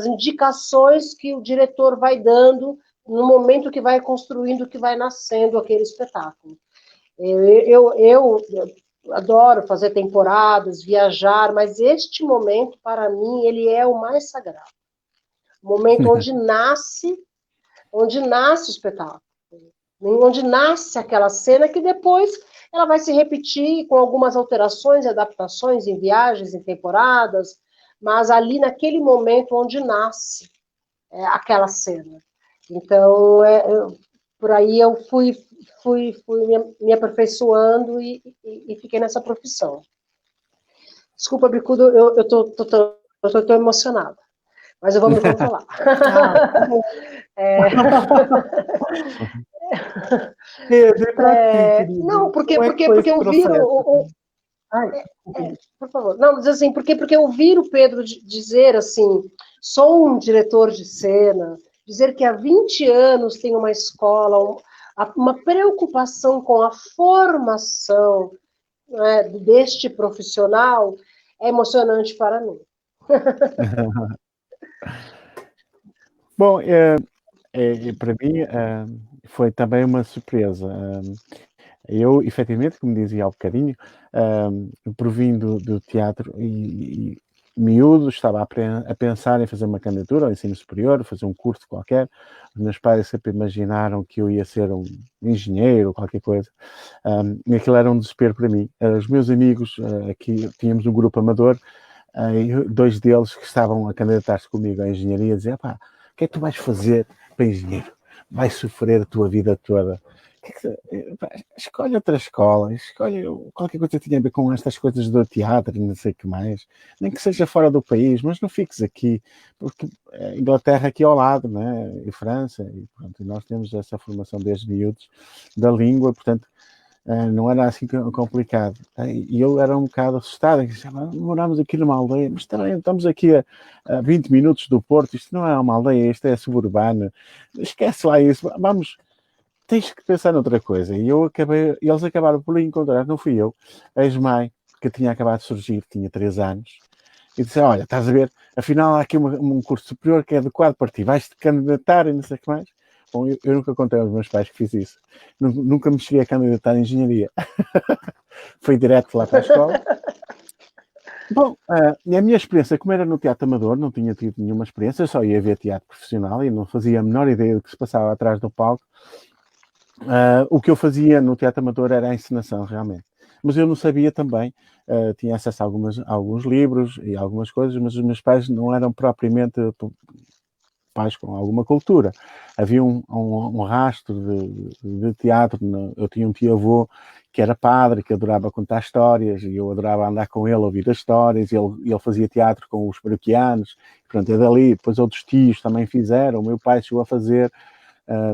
indicações que o diretor vai dando no momento que vai construindo, que vai nascendo aquele espetáculo. Eu adoro fazer temporadas, viajar, mas este momento, para mim, ele é o mais sagrado. O momento onde nasce o espetáculo, onde nasce aquela cena que depois ela vai se repetir com algumas alterações e adaptações em viagens, em temporadas, mas ali naquele momento onde nasce aquela cena. Então, por aí eu fui me aperfeiçoando e fiquei nessa profissão. Desculpa, Bicudo, eu tô emocionada, mas vamos falar. Não, porque eu viro... por favor. Não, mas assim, porque eu vi o Pedro dizer assim, sou um diretor de cena, dizer que há 20 anos tem uma escola, uma preocupação com a formação, né, deste profissional, é emocionante para mim. Bom, para mim foi também uma surpresa. Eu, efetivamente, como dizia há bocadinho, provindo do teatro e miúdo, estava a pensar em fazer uma candidatura ao ensino superior, fazer um curso qualquer. Os meus pais sempre imaginaram que eu ia ser um engenheiro ou qualquer coisa. E aquilo era um desespero para mim. Os meus amigos, aqui tínhamos um grupo amador, e dois deles que estavam a candidatar-se comigo à engenharia diziam, pá, o que é que tu vais fazer para engenheiro? Vais sofrer a tua vida toda. Escolhe outra escola, escolhe qualquer coisa que tenha a ver com estas coisas do teatro e não sei o que mais, nem que seja fora do país, mas não fiques aqui, porque a Inglaterra aqui ao lado, né? E França, e pronto, nós temos essa formação desde miúdos da língua, portanto não era assim complicado. E eu era um bocado assustado, moramos aqui numa aldeia, mas também estamos aqui a 20 minutos do Porto, isto não é uma aldeia, isto é suburbana, esquece lá isso, vamos... Tens que pensar noutra coisa. E eles acabaram por encontrar, não fui eu, a ex-mãe, que tinha acabado de surgir, tinha 3 anos, e disse, olha, estás a ver, afinal há aqui um curso superior que é adequado para ti, vais-te candidatar e não sei o que mais. Bom, eu nunca contei aos meus pais que fiz isso. Nunca me cheguei a candidatar em engenharia. Fui direto lá para a escola. Bom, a minha experiência, como era no teatro amador, não tinha tido nenhuma experiência, só ia ver teatro profissional e não fazia a menor ideia do que se passava atrás do palco. O que eu fazia no teatro amador era a encenação, realmente. Mas eu não sabia também, tinha acesso a alguns livros e algumas coisas, mas os meus pais não eram propriamente pais com alguma cultura. Havia um rastro de teatro. Eu tinha um tio-avô que era padre, que adorava contar histórias, e eu adorava andar com ele, ouvir as histórias, e ele fazia teatro com os paroquianos, pronto, é dali. Depois outros tios também fizeram, o meu pai chegou a fazer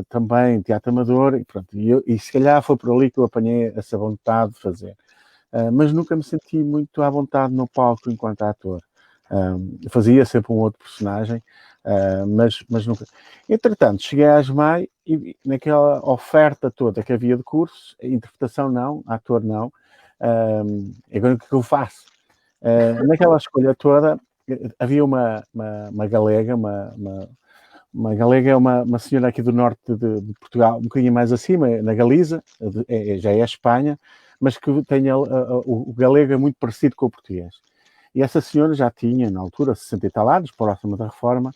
também teatro amador, e pronto, e se calhar foi por ali que eu apanhei essa vontade de fazer. Mas nunca me senti muito à vontade no palco enquanto ator. Fazia sempre um outro personagem, mas nunca. Entretanto, cheguei à ASMAI e naquela oferta toda que havia de cursos, interpretação não, ator não, agora o que eu faço? Naquela escolha toda, havia uma galega, uma galega é uma senhora aqui do norte de Portugal, um bocadinho mais acima, na Galiza, já é a Espanha, mas que tem o galego é muito parecido com o português. E essa senhora já tinha, na altura, 60 e tal anos, próxima da reforma,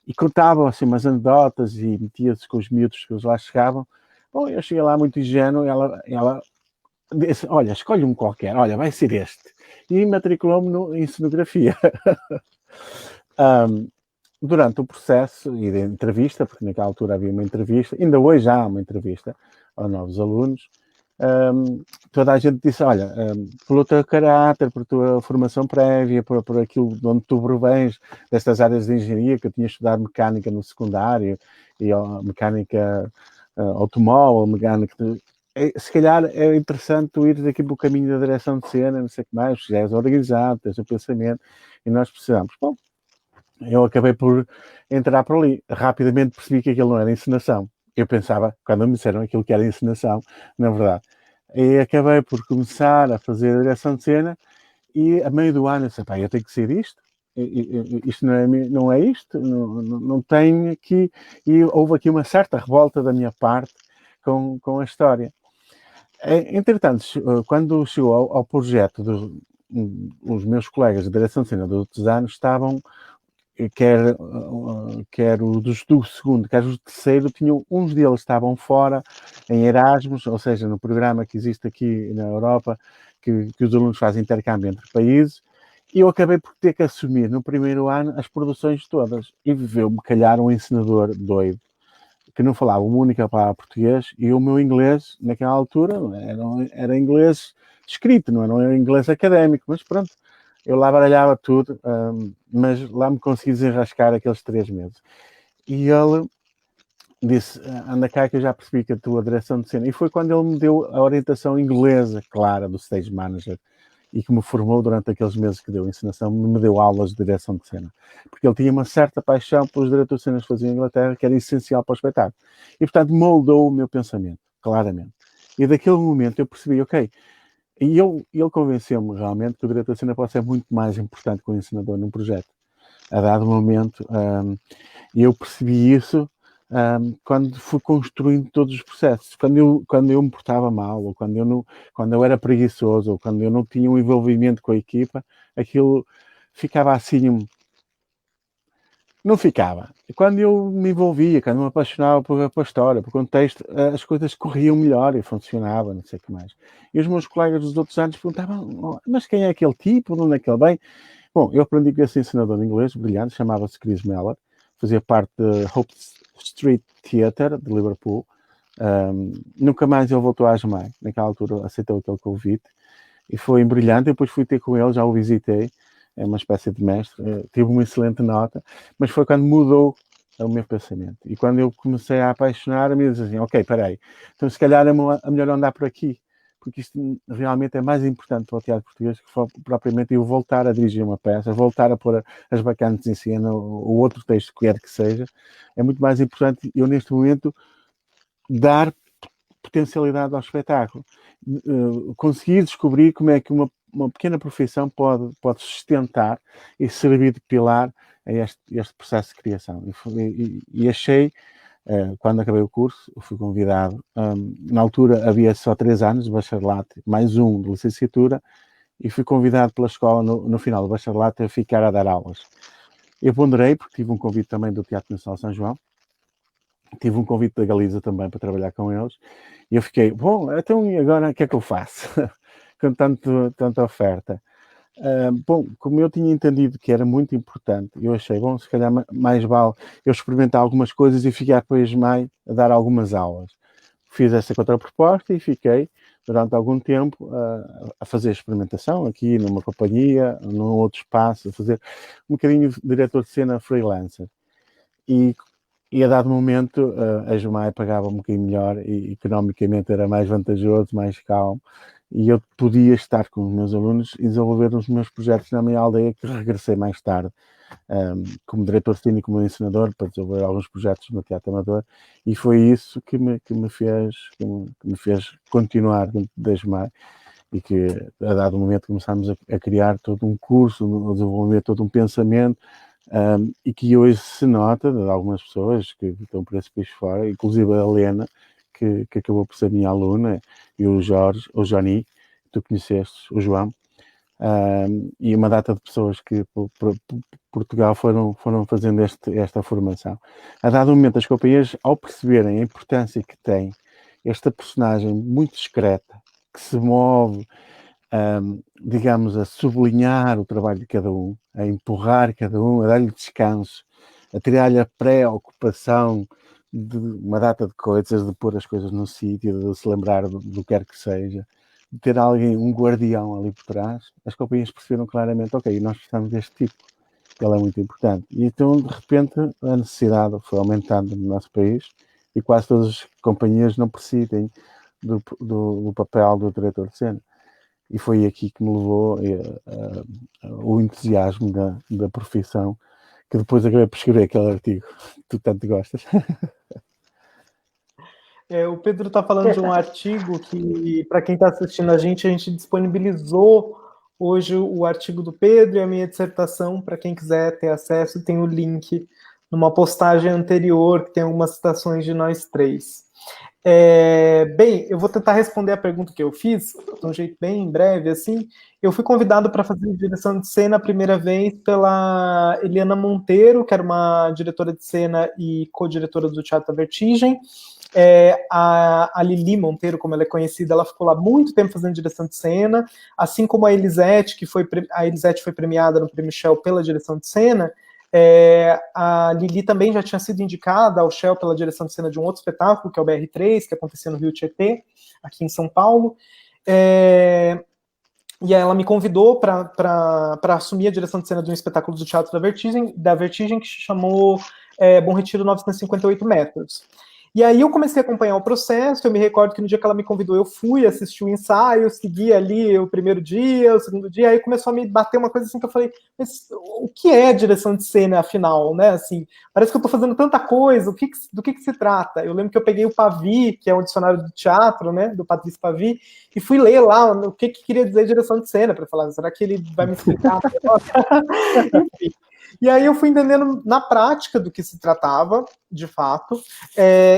e contava assim umas anedotas e metia-se com os miúdos que lá chegavam. Bom, eu cheguei lá muito ingênuo, ela disse, olha, escolhe um qualquer, olha, vai ser este. E matriculou-me em cenografia. Durante o processo e da entrevista, porque naquela altura havia uma entrevista, ainda hoje há uma entrevista aos novos alunos, toda a gente disse, olha, pelo teu caráter, por tua formação prévia, por aquilo de onde tu provens, destas áreas de engenharia, que eu tinha estudado mecânica no secundário, e mecânica automóvel, mecânica... Se calhar é interessante tu ires aqui para o caminho da direção de cena, não sei o que mais, já és organizado, tens o pensamento, e nós precisamos. Bom, eu acabei por entrar por ali. Rapidamente percebi que aquilo não era encenação. Eu pensava, quando me disseram aquilo que era encenação, na verdade. E acabei por começar a fazer a direção de cena e a meio do ano eu disse, pá, eu tenho que ser isto. Isto não é isto, não tenho aqui. E houve aqui uma certa revolta da minha parte com a história. Entretanto, quando chegou ao projeto, os meus colegas de direção de cena de outros anos estavam... quer o do segundo, quer o do terceiro, uns deles estavam fora em Erasmus, ou seja, no programa que existe aqui na Europa, que os alunos fazem intercâmbio entre países, e eu acabei por ter que assumir no primeiro ano as produções todas, e viveu-me calhar um encenador doido, que não falava uma única palavra português, e o meu inglês, naquela altura, era inglês escrito, não era inglês académico, mas pronto, eu lá baralhava tudo, mas lá me consegui desenrascar aqueles 3 meses. E ele disse, anda cá que eu já percebi que a tua direção de cena... E foi quando ele me deu a orientação inglesa clara do stage manager e que me formou durante aqueles meses que deu encenação, me deu aulas de direção de cena. Porque ele tinha uma certa paixão pelos diretores de cenas que faziam em Inglaterra, que era essencial para o espetáculo. E, portanto, moldou o meu pensamento, claramente. E daquele momento eu percebi, ok... E ele convenceu-me realmente que o diretor de cena pode ser muito mais importante que o encenador num projeto. A dado momento, eu percebi isso quando fui construindo todos os processos. Quando eu me portava mal, ou quando eu era preguiçoso, ou quando eu não tinha um envolvimento com a equipa, aquilo ficava assim... Não ficava. Quando eu me envolvia, quando me apaixonava pela história, pelo contexto, as coisas corriam melhor e funcionava, não sei o que mais. E os meus colegas dos outros anos perguntavam, mas quem é aquele tipo? De onde é que ele vem? Bom, eu aprendi com esse ensinador de inglês brilhante, chamava-se Chris Mellor, fazia parte de Hope Street Theatre, de Liverpool. Nunca mais ele voltou à ASMAI. Naquela altura aceitou aquele convite e foi brilhante. Depois fui ter com ele, já o visitei. É uma espécie de mestre, tive uma excelente nota, mas foi quando mudou o meu pensamento. E quando eu comecei a apaixonar-me, eu disse assim, ok, peraí, então se calhar é melhor andar por aqui, porque isto realmente é mais importante para o teatro português que propriamente eu voltar a dirigir uma peça, voltar a pôr as bacantes em cena, ou outro texto, quer que seja. É muito mais importante eu, neste momento, dar potencialidade ao espetáculo. Conseguir descobrir como é que uma pequena profissão pode sustentar e servir de pilar a este processo de criação. E achei quando acabei o curso, eu fui convidado. Na altura havia só 3 anos de bacharelato, mais um de licenciatura, e fui convidado pela escola no final do bacharelato a ficar a dar aulas. Eu ponderei, porque tive um convite também do Teatro Nacional São João, tive um convite da Galiza também para trabalhar com eles, e eu fiquei, bom, então e agora o que é que eu faço? Com tanta oferta. Bom, como eu tinha entendido que era muito importante, eu achei, bom, se calhar mais vale eu experimentar algumas coisas e ficar depois mais a dar algumas aulas. Fiz essa contraproposta e fiquei durante algum tempo a fazer experimentação aqui numa companhia, num outro espaço, a fazer um bocadinho de diretor de cena freelancer. E a dado momento a Jumai pagava um bocadinho melhor e economicamente era mais vantajoso, mais calmo, e eu podia estar com os meus alunos e desenvolver os meus projetos na minha aldeia, que regressei mais tarde como diretor de cena e como encenador para desenvolver alguns projetos no Teatro Amador, e foi isso que me fez continuar dentro da Jumai, e que a dado momento começámos a criar todo um curso, a desenvolver todo um pensamento, e que hoje se nota de algumas pessoas que estão por esse país fora, inclusive a Helena, que acabou por ser minha aluna, e o Jorge, o Johnny, que tu conheceste, o João, e uma data de pessoas que por Portugal foram fazendo esta formação. A dado momento, as companhias, ao perceberem a importância que tem esta personagem muito discreta, que se move, digamos, a sublinhar o trabalho de cada um, a empurrar cada um, a dar-lhe descanso, a tirar-lhe a preocupação de uma data de coisas, de pôr as coisas no sítio, de se lembrar do que quer que seja, de ter alguém, um guardião ali por trás. As companhias perceberam claramente, ok, nós precisamos deste tipo, ele é muito importante. E então, de repente, a necessidade foi aumentando no nosso país e quase todas as companhias não precisam do papel do diretor de cena. E foi aqui que me levou o entusiasmo da profissão, que depois acabei por escrever aquele artigo que tu tanto gostas. O Pedro está falando de um artigo que, para quem está assistindo a gente disponibilizou hoje o artigo do Pedro e a minha dissertação, para quem quiser ter acesso, tem o link numa postagem anterior, que tem algumas citações de nós três. Bem, eu vou tentar responder a pergunta que eu fiz, de um jeito bem breve, assim. Eu fui convidado para fazer direção de cena a primeira vez pela Eliana Monteiro, que era uma diretora de cena e co-diretora do Teatro Vertigem. A Lili Monteiro, como ela é conhecida, ela ficou lá muito tempo fazendo direção de cena, assim como a Elisete, a Elisete foi premiada no Prêmio Shell pela direção de cena. A Lili também já tinha sido indicada ao Shell pela direção de cena de um outro espetáculo, que é o BR3, que acontecia no Rio Tietê, aqui em São Paulo. E ela me convidou para assumir a direção de cena de um espetáculo do Teatro da Vertigem que se chamou Bom Retiro 958 metros. E aí eu comecei a acompanhar o processo. Eu me recordo que no dia que ela me convidou, eu fui assistir o ensaio, segui ali o primeiro dia, o segundo dia, aí começou a me bater uma coisa assim que eu falei, mas o que é direção de cena, afinal, né? Assim, parece que eu tô fazendo tanta coisa, do que se trata? Eu lembro que eu peguei o Pavi, que é um dicionário do teatro, né, do Patrício Pavi, e fui ler lá o que queria dizer direção de cena, para falar, será que ele vai me explicar? Enfim. E aí eu fui entendendo na prática do que se tratava, de fato.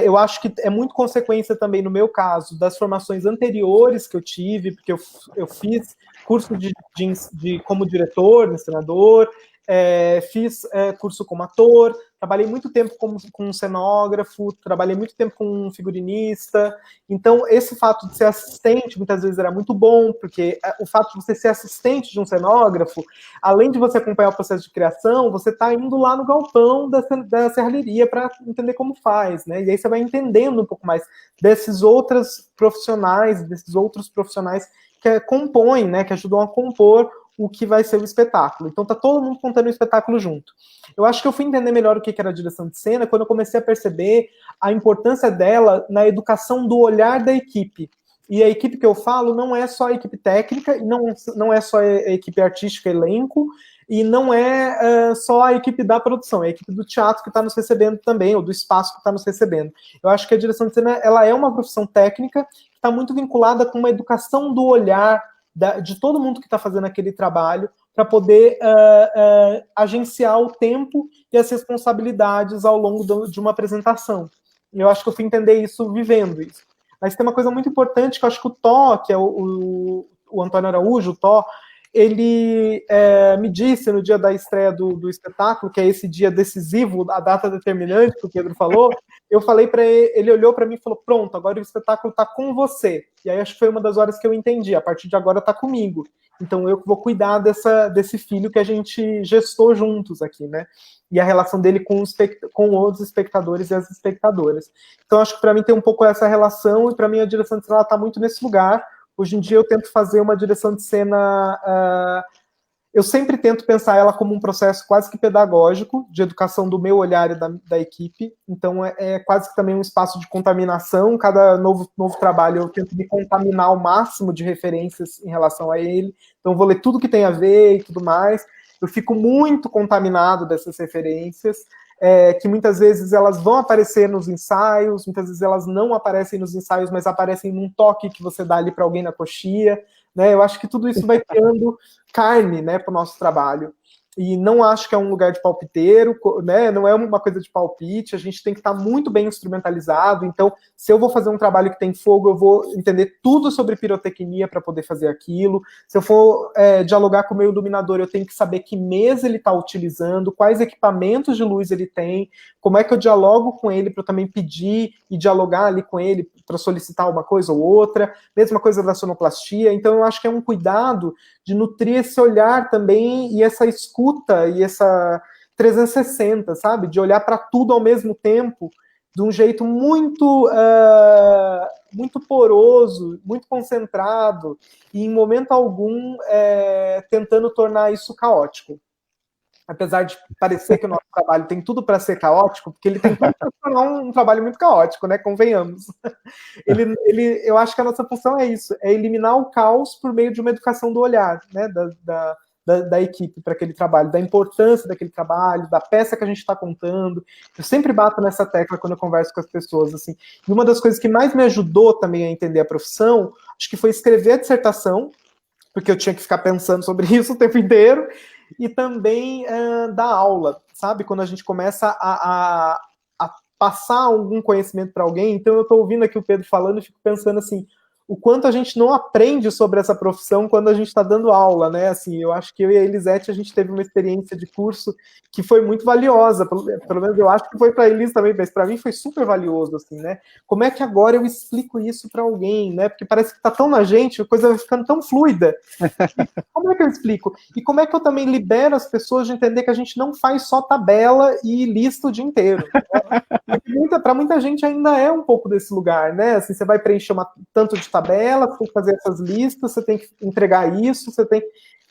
Eu acho que é muito consequência também, no meu caso, das formações anteriores que eu tive, porque eu fiz curso como diretor, encenador, fiz curso como ator, trabalhei muito tempo com um cenógrafo, trabalhei muito tempo com um figurinista. Então, esse fato de ser assistente, muitas vezes era muito bom, porque o fato de você ser assistente de um cenógrafo, além de você acompanhar o processo de criação, você está indo lá no galpão da serralheria para entender como faz, né? E aí você vai entendendo um pouco mais desses outros profissionais que compõem, né, que ajudam a compor o que vai ser o espetáculo. Então tá todo mundo contando o espetáculo junto. Eu acho que eu fui entender melhor o que era a direção de cena quando eu comecei a perceber a importância dela na educação do olhar da equipe. E a equipe que eu falo não é só a equipe técnica, não é só a equipe artística, elenco, e não é só a equipe da produção, é a equipe do teatro que está nos recebendo também, ou do espaço que está nos recebendo. Eu acho que a direção de cena ela é uma profissão técnica que está muito vinculada com uma educação do olhar de todo mundo que está fazendo aquele trabalho, para poder agenciar o tempo e as responsabilidades ao longo de uma apresentação. eu acho que eu fui entender isso vivendo isso. Mas tem uma coisa muito importante que eu acho que o Tó, que é o Antônio Araújo, o Tó, ele me disse no dia da estreia do espetáculo, que é esse dia decisivo, a data determinante que o Pedro falou, eu falei para ele olhou para mim e falou, pronto, agora o espetáculo está com você. E aí acho que foi uma das horas que eu entendi, a partir de agora está comigo. Então eu vou cuidar desse filho que a gente gestou juntos aqui, né? E a relação dele com os espectadores e as espectadoras. Então acho que para mim tem um pouco essa relação, e para mim a direção de cena está muito nesse lugar. Hoje em dia eu tento fazer uma direção de cena, eu sempre tento pensar ela como um processo quase que pedagógico, de educação do meu olhar e da equipe, então é quase que também um espaço de contaminação, cada novo trabalho eu tento me contaminar ao máximo de referências em relação a ele, então eu vou ler tudo que tem a ver e tudo mais, eu fico muito contaminado dessas referências, que muitas vezes elas vão aparecer nos ensaios, muitas vezes elas não aparecem nos ensaios, mas aparecem num toque que você dá ali para alguém na coxia, né? Eu acho que tudo isso vai criando carne, né, para o nosso trabalho. E não acho que é um lugar de palpiteiro, né? Não é uma coisa de palpite, a gente tem que estar muito bem instrumentalizado, então, se eu vou fazer um trabalho que tem fogo, eu vou entender tudo sobre pirotecnia para poder fazer aquilo, se eu for dialogar com o meu iluminador, eu tenho que saber que mesa ele está utilizando, quais equipamentos de luz ele tem, como é que eu dialogo com ele para eu também pedir e dialogar ali com ele para solicitar uma coisa ou outra, mesma coisa da sonoplastia, então eu acho que é um cuidado de nutrir esse olhar também e essa escuta e essa 360, sabe? De olhar para tudo ao mesmo tempo, de um jeito muito, muito poroso, muito concentrado, e em momento algum tentando tornar isso caótico. Apesar de parecer que o nosso trabalho tem tudo para ser caótico, porque ele tem tudo para se tornar um trabalho muito caótico, né? Convenhamos. Eu acho que a nossa função é isso, é eliminar o caos por meio de uma educação do olhar, né? Da equipe para aquele trabalho, da importância daquele trabalho, da peça que a gente está contando. Eu sempre bato nessa tecla quando eu converso com as pessoas, assim. E uma das coisas que mais me ajudou também a entender a profissão, acho que foi escrever a dissertação, porque eu tinha que ficar pensando sobre isso o tempo inteiro, e também dar aula, sabe? Quando a gente começa a passar algum conhecimento para alguém. Então eu estou ouvindo aqui o Pedro falando e fico pensando assim, o quanto a gente não aprende sobre essa profissão quando a gente está dando aula, né? Assim, eu acho que eu e a Elisete, a gente teve uma experiência de curso que foi muito valiosa, pelo menos eu acho que foi para a Elis também, mas para mim foi super valioso, assim, né? Como é que agora eu explico isso para alguém, né? Porque parece que está tão na gente, a coisa vai ficando tão fluida. Como é que eu explico? E como é que eu também libero as pessoas de entender que a gente não faz só tabela e lista o dia inteiro? Né? Para muita gente ainda é um pouco desse lugar, né? Assim, você vai preencher tanto de tabela, você tem que fazer essas listas, você tem que entregar isso, você tem...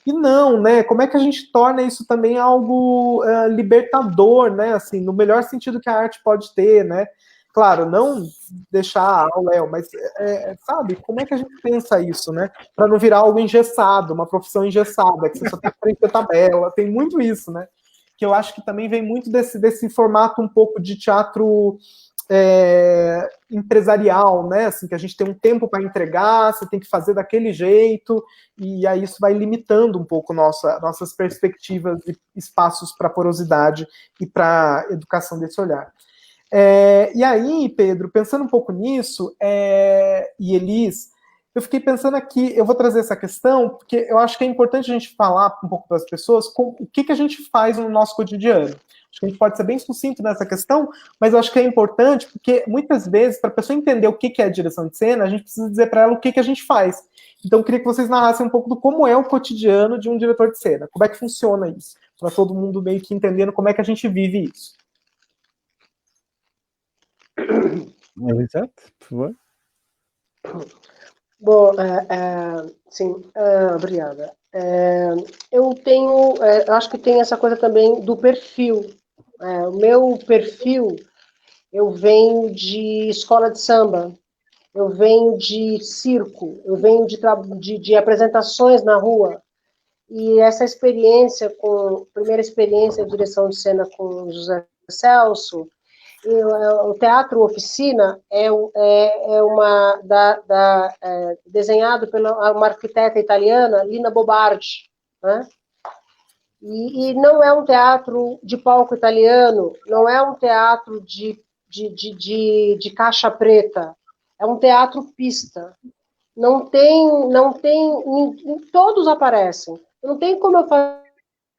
E não, né? Como é que a gente torna isso também algo libertador, né? Assim, no melhor sentido que a arte pode ter, né? Claro, não deixar a aula, mas, sabe, como é que a gente pensa isso, né? Para não virar algo engessado, uma profissão engessada, que você só tem que preencher tabela, tem muito isso, né? Que eu acho que também vem muito desse formato um pouco de teatro empresarial, né? Assim, que a gente tem um tempo para entregar, você tem que fazer daquele jeito, e aí isso vai limitando um pouco nossas perspectivas e espaços para porosidade e para educação desse olhar. E aí, Pedro, pensando um pouco nisso, e Elis, eu fiquei pensando aqui, eu vou trazer essa questão, porque eu acho que é importante a gente falar um pouco para as pessoas o que a gente faz no nosso cotidiano. Acho que a gente pode ser bem sucinto nessa questão, mas eu acho que é importante, porque muitas vezes, para a pessoa entender o que é a direção de cena, a gente precisa dizer para ela o que a gente faz. Então, eu queria que vocês narrassem um pouco do como é o cotidiano de um diretor de cena, como é que funciona isso, para todo mundo meio que entendendo como é que a gente vive isso. Elisete, por favor. Bom, sim, obrigada. Eu acho que tem essa coisa também do perfil. O meu perfil, eu venho de escola de samba, eu venho de circo, eu venho de apresentações na rua, e essa experiência, primeira experiência de direção de cena com José Celso, o Teatro Oficina é desenhado por uma arquiteta italiana, Lina Bobardi, né? E não é um teatro de palco italiano, não é um teatro de de caixa preta, é um teatro pista. Não tem, todos aparecem. Não tem como eu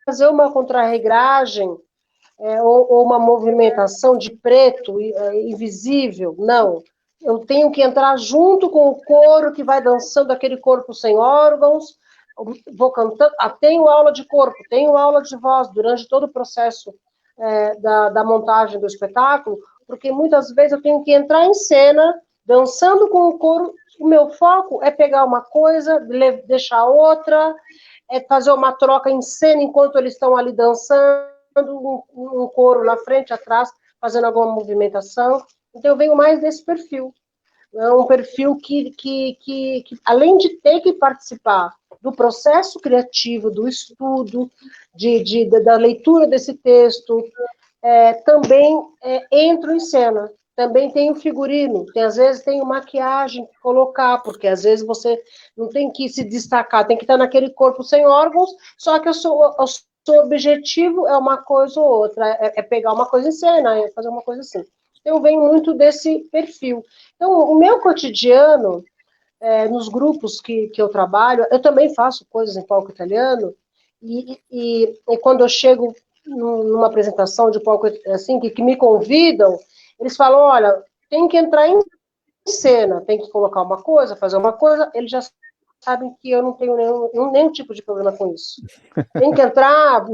fazer uma contrarregragem ou uma movimentação de preto invisível, não. Eu tenho que entrar junto com o coro que vai dançando aquele corpo sem órgãos, vou cantando, tenho aula de corpo, tenho aula de voz durante todo o processo da montagem do espetáculo, porque muitas vezes eu tenho que entrar em cena, dançando com o coro, o meu foco é pegar uma coisa, deixar outra, é fazer uma troca em cena enquanto eles estão ali dançando, um coro na frente, atrás, fazendo alguma movimentação. Então, eu venho mais desse perfil. É um perfil que além de ter que participar do processo criativo, do estudo, da leitura desse texto, também entro em cena. Também tem o figurino, às vezes tem maquiagem que colocar, porque às vezes você não tem que se destacar, tem que estar naquele corpo sem órgãos, só que o seu objetivo é uma coisa ou outra, é pegar uma coisa em cena, é fazer uma coisa assim. Eu venho muito desse perfil. Então, o meu cotidiano, nos grupos que eu trabalho, eu também faço coisas em palco italiano, e quando eu chego numa apresentação de palco assim, que me convidam, eles falam, olha, tem que entrar em cena, tem que colocar uma coisa, fazer uma coisa, eles já sabem que eu não tenho nenhum tipo de problema com isso. Tem que entrar,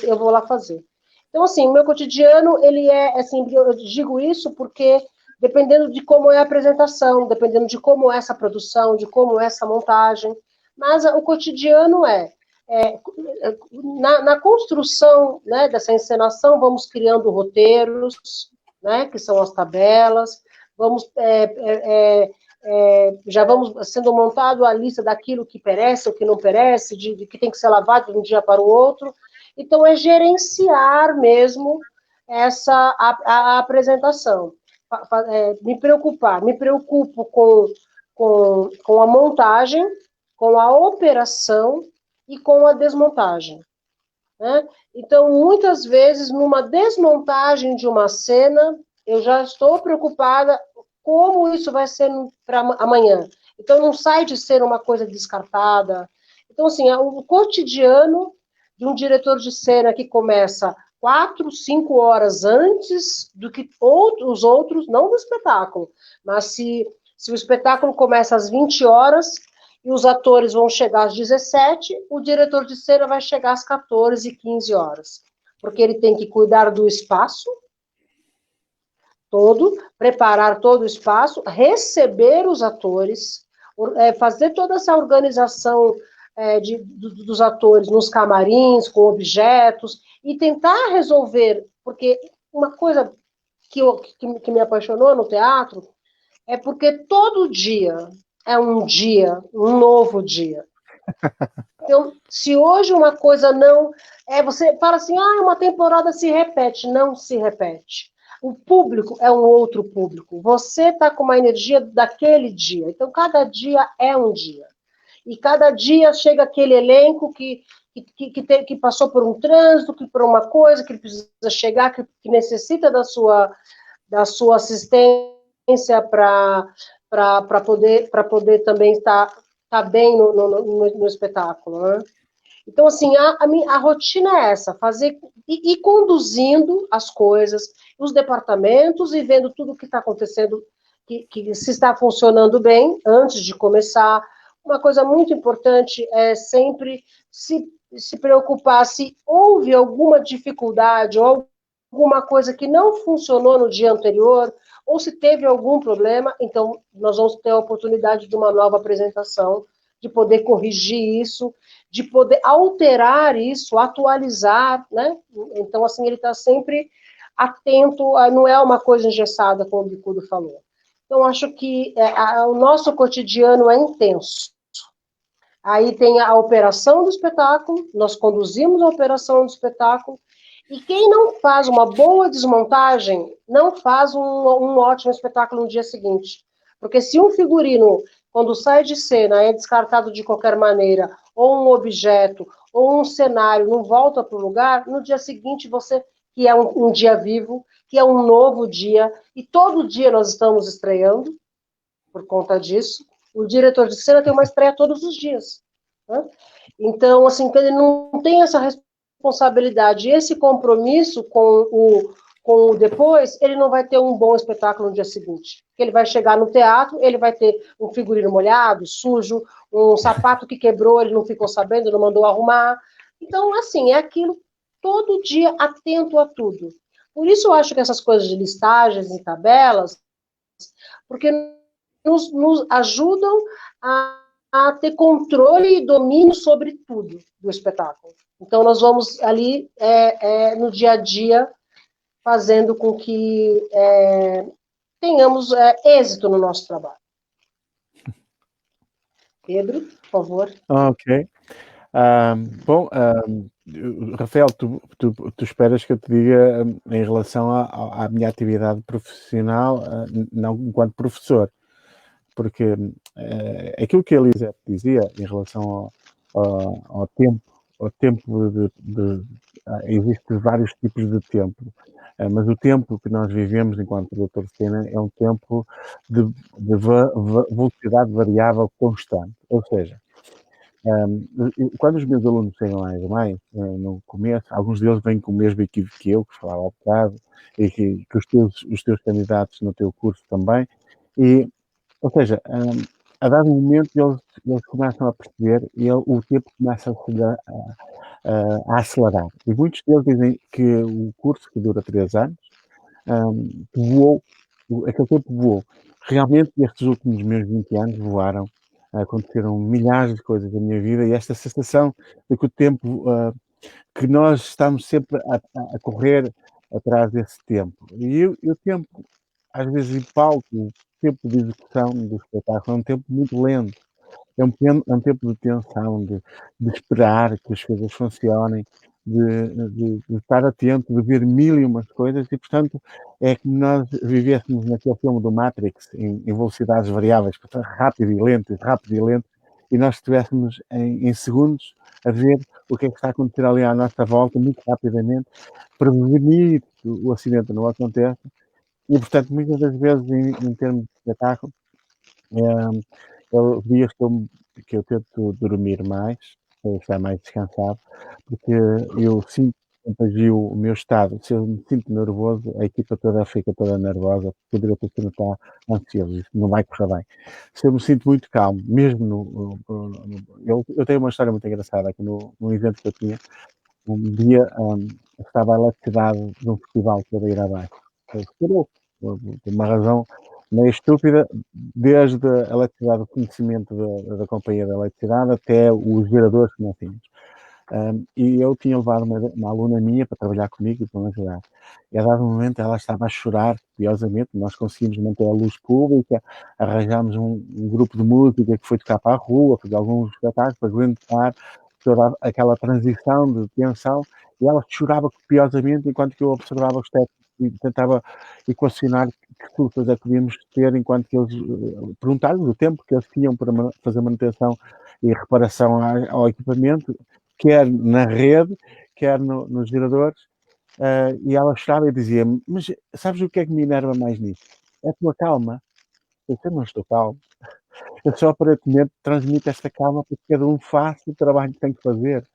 eu vou lá fazer. Então, assim, o meu cotidiano, ele assim, eu digo isso porque, dependendo de como é a apresentação, dependendo de como é essa produção, de como é essa montagem, mas o cotidiano na construção, né, dessa encenação, vamos criando roteiros, né, que são as tabelas, já vamos sendo montado a lista daquilo que perece, o que não perece, de que tem que ser lavado de um dia para o outro. Então, é gerenciar mesmo a apresentação. Me preocupo com a montagem, com a operação e com a desmontagem. Né? Então, muitas vezes, numa desmontagem de uma cena, eu já estou preocupada como isso vai ser para amanhã. Então, não sai de ser uma coisa descartada. Então, assim, o cotidiano de um diretor de cena que começa 4, 5 horas antes do que os outros, não do espetáculo, mas se o espetáculo começa às 20 horas e os atores vão chegar às 17, o diretor de cena vai chegar às 14, 15 horas. Porque ele tem que cuidar do espaço todo, preparar todo o espaço, receber os atores, fazer toda essa organização dos atores nos camarins, com objetos, e tentar resolver, porque uma coisa que me apaixonou no teatro é porque todo dia é um novo dia. Então, se hoje uma coisa não... você fala assim, uma temporada se repete. Não se repete. O público é um outro público. Você está com uma energia daquele dia. Então, cada dia é um dia. E cada dia chega aquele elenco que passou por um trânsito, que por uma coisa, que precisa chegar, que necessita da sua assistência para poder também estar bem no espetáculo. Né? Então, assim, a rotina é essa, fazer e conduzindo as coisas, os departamentos e vendo tudo o que está acontecendo, que se está funcionando bem antes de começar. Uma coisa muito importante é sempre se preocupar se houve alguma dificuldade ou alguma coisa que não funcionou no dia anterior, ou se teve algum problema, então nós vamos ter a oportunidade de uma nova apresentação, de poder corrigir isso, de poder alterar isso, atualizar, né? Então, assim, ele está sempre atento, não é uma coisa engessada, como o Bicudo falou. Então, acho que o nosso cotidiano é intenso. Aí tem a operação do espetáculo, nós conduzimos a operação do espetáculo, e quem não faz uma boa desmontagem, não faz um ótimo espetáculo no dia seguinte. Porque se um figurino, quando sai de cena, é descartado de qualquer maneira, ou um objeto, ou um cenário, não volta para o lugar, no dia seguinte você, que é um dia vivo, que é um novo dia, e todo dia nós estamos estreando, por conta disso. O diretor de cena tem uma estreia todos os dias. Né? Então, assim, ele não tem essa responsabilidade, esse compromisso com o depois, ele não vai ter um bom espetáculo no dia seguinte. Ele vai chegar no teatro, ele vai ter um figurino molhado, sujo, um sapato que quebrou, ele não ficou sabendo, não mandou arrumar. Então, assim, é aquilo todo dia atento a tudo. Por isso eu acho que essas coisas de listagens e tabelas, porque nos ajudam a ter controle e domínio sobre tudo do espetáculo. Então, nós vamos ali, no dia a dia, fazendo com que tenhamos êxito no nosso trabalho. Pedro, por favor. Ok. Bom, Rafael, tu esperas que eu te diga em relação à minha atividade profissional, não enquanto professor, porque aquilo que a Elisete dizia em relação ao tempo existem vários tipos de tempo, mas o tempo que nós vivemos enquanto produtor de cena é um tempo de velocidade variável constante, ou seja, quando os meus alunos chegam lá em maio, no começo, alguns deles vêm com o mesmo equívoco que eu, que falava há bocado, e que os teus candidatos no teu curso também, ou seja, a dado momento eles começam a perceber e o tempo começa a acelerar. E muitos deles dizem que o curso que dura 3 anos voou, aquele tempo voou. Realmente, estes últimos meus 20 anos voaram. Aconteceram milhares de coisas na minha vida e esta sensação de que o tempo, que nós estamos sempre a correr atrás desse tempo. E o tempo, às vezes, em palco, o tempo de execução do espetáculo é um tempo muito lento. É um tempo de tensão, de esperar que as coisas funcionem, de estar atento, de ver mil e umas coisas e, portanto, é que nós vivêssemos naquele filme do Matrix em velocidades variáveis, portanto, rápido e lento, e nós estivéssemos em segundos a ver o que é que está a acontecer ali à nossa volta, muito rapidamente, prevenir que o acidente não aconteça. E, portanto, muitas das vezes, em termos de espetáculo, dias que eu tento dormir mais, para estar mais descansado, porque eu sinto que contagio o meu estado. Se eu me sinto nervoso, a equipa toda fica toda nervosa, porque o diretor está ansioso, isso não vai correr bem. Se eu me sinto muito calmo, mesmo eu tenho uma história muito engraçada, que no evento que eu tinha, um dia estava a eletricidade de um festival que ia ir abaixo. Estourou, por uma razão meio estúpida, desde a eletricidade, o conhecimento da companhia da eletricidade até os geradores que nós tínhamos. E eu tinha levado uma aluna minha para trabalhar comigo e para me ajudar. E a dado momento ela estava a chorar copiosamente, nós conseguimos manter a luz pública, arranjámos um grupo de música que foi tocar para a rua, fazer alguns espetáculos para aguentar toda aquela transição de tensão, e ela chorava copiosamente enquanto que eu observava os técnicos e tentava equacionar que soluções é que podíamos ter enquanto que eles perguntaram o tempo que eles tinham para fazer manutenção e reparação ao equipamento, quer na rede, quer nos geradores, e ela chorava e dizia: mas sabes o que é que me enerva mais nisso? É a tua calma. Eu não estou calmo. Eu só aparentemente transmito esta calma porque cada um faz o trabalho que tem que fazer.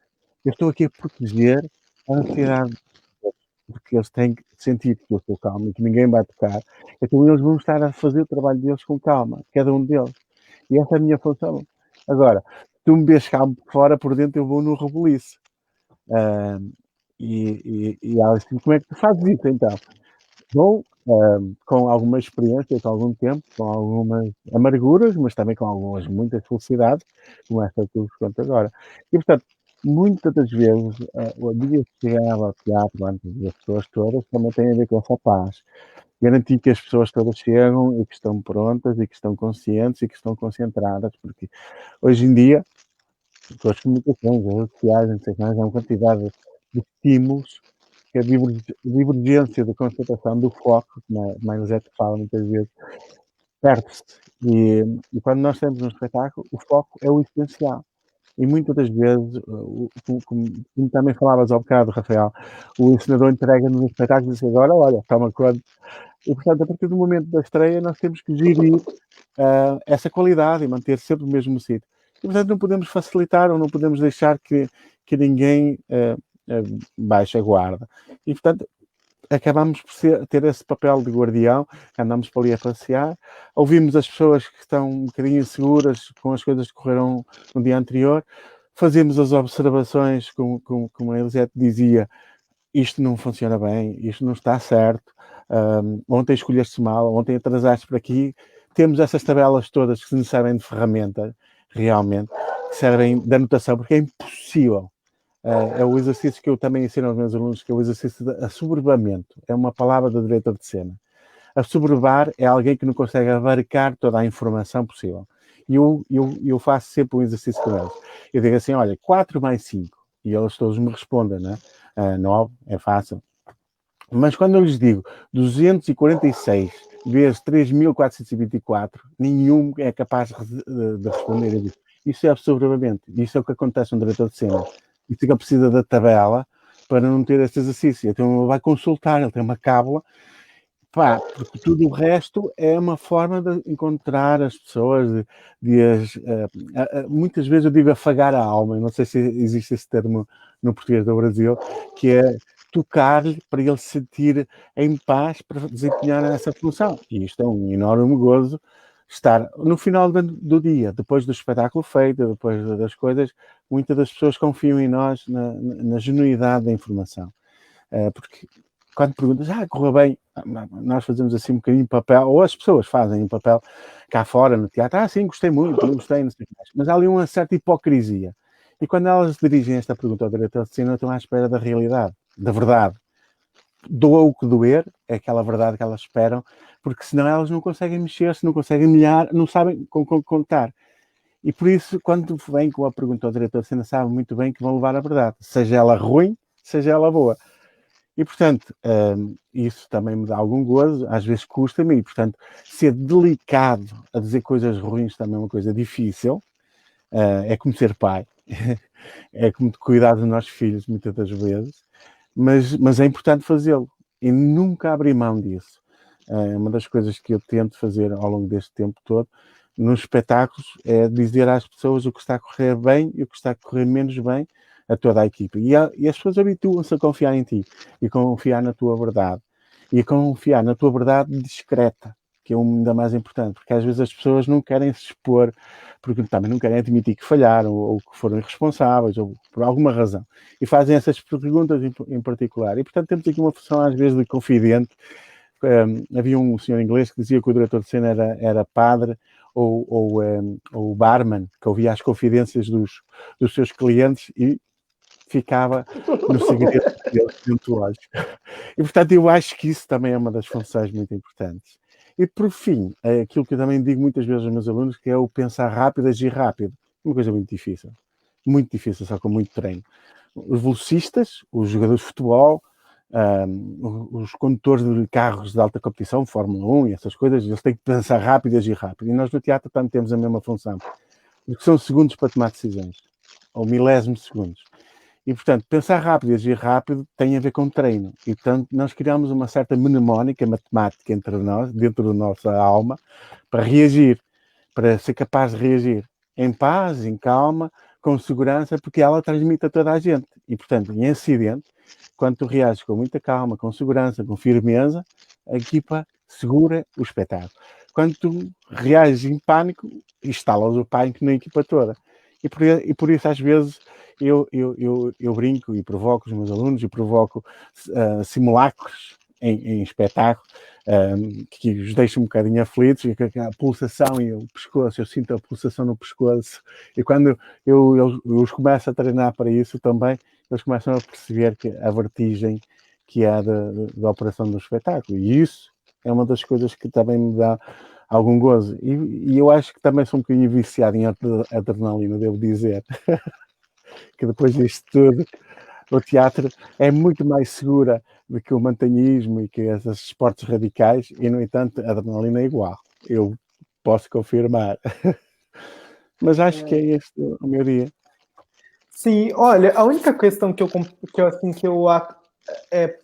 Eu estou aqui a proteger a ansiedade, porque eles têm que sentir que eu estou calmo e que ninguém vai tocar. Então eles vão estar a fazer o trabalho deles com calma, cada um deles. E essa é a minha função. Agora, se tu me vês calmo por fora, por dentro eu vou no rebuliço. E ela disse: como é que tu fazes isso então? Vou com alguma experiência, com algum tempo, com algumas amarguras, mas também com algumas muitas felicidades, como esta que eu vos conto agora. E, portanto, muitas das vezes, o dia que chegava ao teatro antes das pessoas todas também tem a ver com essa paz. Garantir que as pessoas todas chegam e que estão prontas e que estão conscientes e que estão concentradas, porque hoje em dia, com as comunicações, as redes sociais, não sei mais, há uma quantidade de estímulos que a divergência da concentração do foco, como a Elisete fala muitas vezes, perde-se. E quando nós temos um espetáculo, o foco é o essencial. E muitas das vezes, como também falavas ao bocado, Rafael, o encenador entrega-nos um espetáculo e diz agora, olha, toma conta. E, portanto, a partir do momento da estreia, nós temos que gerir essa qualidade e manter sempre o mesmo sítio. E, portanto, não podemos facilitar ou não podemos deixar que ninguém baixe a guarda. E, portanto, acabamos por ter esse papel de guardião, andamos por ali a passear, ouvimos as pessoas que estão um bocadinho inseguras com as coisas que correram no dia anterior, fazemos as observações, como a Elisete dizia, isto não funciona bem, isto não está certo, ontem escolheste mal, ontem atrasaste por aqui. Temos essas tabelas todas que nos servem de ferramenta, realmente, que servem de anotação, porque é impossível. É o exercício que eu também ensino aos meus alunos, que é o exercício de assoberbamento. É uma palavra do diretor de cena. Assoberbar é alguém que não consegue abarcar toda a informação possível. E eu faço sempre um exercício com eles. Eu digo assim, olha, 4 mais 5. E eles todos me respondem, né? 9, é fácil. Mas quando eu lhes digo 246 vezes 3.424, nenhum é capaz de responder. Isso é assoberbamento. Isso é o que acontece no diretor de cena. Isso é que ele precisa da tabela para não ter este exercício. Então ele vai consultar, ele tem uma cábula, porque tudo o resto é uma forma de encontrar as pessoas, muitas vezes eu digo afagar a alma, eu não sei se existe esse termo no português do Brasil, que é tocar-lhe para ele se sentir em paz para desempenhar essa função. E isto é um enorme gozo, estar no final do dia, depois do espetáculo feito, depois das coisas, muitas das pessoas confiam em nós na genuidade da informação. Porque quando perguntas, correu bem, nós fazemos assim um bocadinho de papel, ou as pessoas fazem um papel cá fora no teatro, sim, gostei muito, não gostei, não sei o que mais. Mas há ali uma certa hipocrisia. E quando elas dirigem esta pergunta ao diretor de cena, estão à espera da realidade, da verdade. Doa o que doer, é aquela verdade que elas esperam, porque senão elas não conseguem mexer-se, não conseguem melhorar, não sabem contar. E por isso, quando vem com a pergunta ao diretor de cena, sabe muito bem que vão levar a verdade, seja ela ruim, seja ela boa. E, portanto, isso também me dá algum gozo, às vezes custa-me, e, portanto, ser delicado a dizer coisas ruins também é uma coisa difícil, é como ser pai, é como cuidar dos nossos filhos, muitas das vezes, mas é importante fazê-lo, e nunca abrir mão disso. É uma das coisas que eu tento fazer ao longo deste tempo todo, nos espetáculos, é dizer às pessoas o que está a correr bem e o que está a correr menos bem, a toda a equipa. E as pessoas habituam-se a confiar em ti e confiar na tua verdade. E a confiar na tua verdade discreta, que é ainda mais importante, porque às vezes as pessoas não querem se expor, porque também não querem admitir que falharam ou que foram irresponsáveis, ou por alguma razão. E fazem essas perguntas em particular. E, portanto, temos aqui uma função, às vezes, de confidente. Havia um senhor inglês que dizia que o diretor de cena era padre ou barman, que ouvia as confidências dos seus clientes e ficava no segredo deontológico. E, portanto, eu acho que isso também é uma das funções muito importantes. E, por fim, aquilo que eu também digo muitas vezes aos meus alunos, que é o pensar rápido, agir rápido. Uma coisa muito difícil, só com muito treino. Os velocistas, os jogadores de futebol, os condutores de carros de alta competição, Fórmula 1 e essas coisas, eles têm que pensar rápido e agir rápido. E nós no teatro também temos a mesma função, porque são segundos para tomar decisões, ou milésimos de segundos. E, portanto, pensar rápido e agir rápido tem a ver com treino. E, portanto, nós criamos uma certa mnemónica matemática entre nós, dentro da nossa alma, para reagir, para ser capaz de reagir em paz, em calma, com segurança, porque ela transmite a toda a gente. E, portanto, em acidente, quando tu reages com muita calma, com segurança, com firmeza, a equipa segura o espetáculo. Quando tu reages em pânico, instalas o pânico na equipa toda. E por isso, às vezes, eu brinco e provoco os meus alunos e provoco simulacros em espetáculo que os deixam um bocadinho aflitos, e a pulsação e o pescoço, eu sinto a pulsação no pescoço, e quando eu os começo a treinar para isso também, eles começam a perceber que a vertigem que há da operação do espetáculo, e isso é uma das coisas que também me dá algum gozo, e eu acho que também sou um bocadinho viciado em adrenalina, devo dizer, que depois disto tudo, o teatro é muito mais segura do que o montanhismo e que esses esportes radicais, e no entanto a adrenalina é igual, eu posso confirmar. Mas acho que é este o meu dia. Sim, olha, a única questão que eu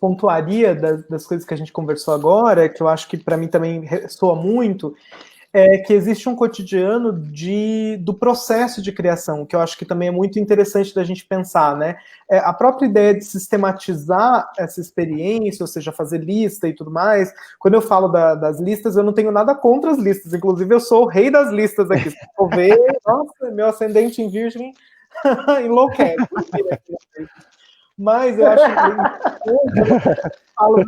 pontuaria das coisas que a gente conversou agora, que eu acho que para mim também soa muito, é que existe um cotidiano do processo de criação, que eu acho que também é muito interessante da gente pensar, né? A própria ideia de sistematizar essa experiência, ou seja, fazer lista e tudo mais, quando eu falo das listas, eu não tenho nada contra as listas, inclusive eu sou o rei das listas aqui. Se for ver, nossa, meu ascendente em virgem enlouquece. Mas eu acho que falo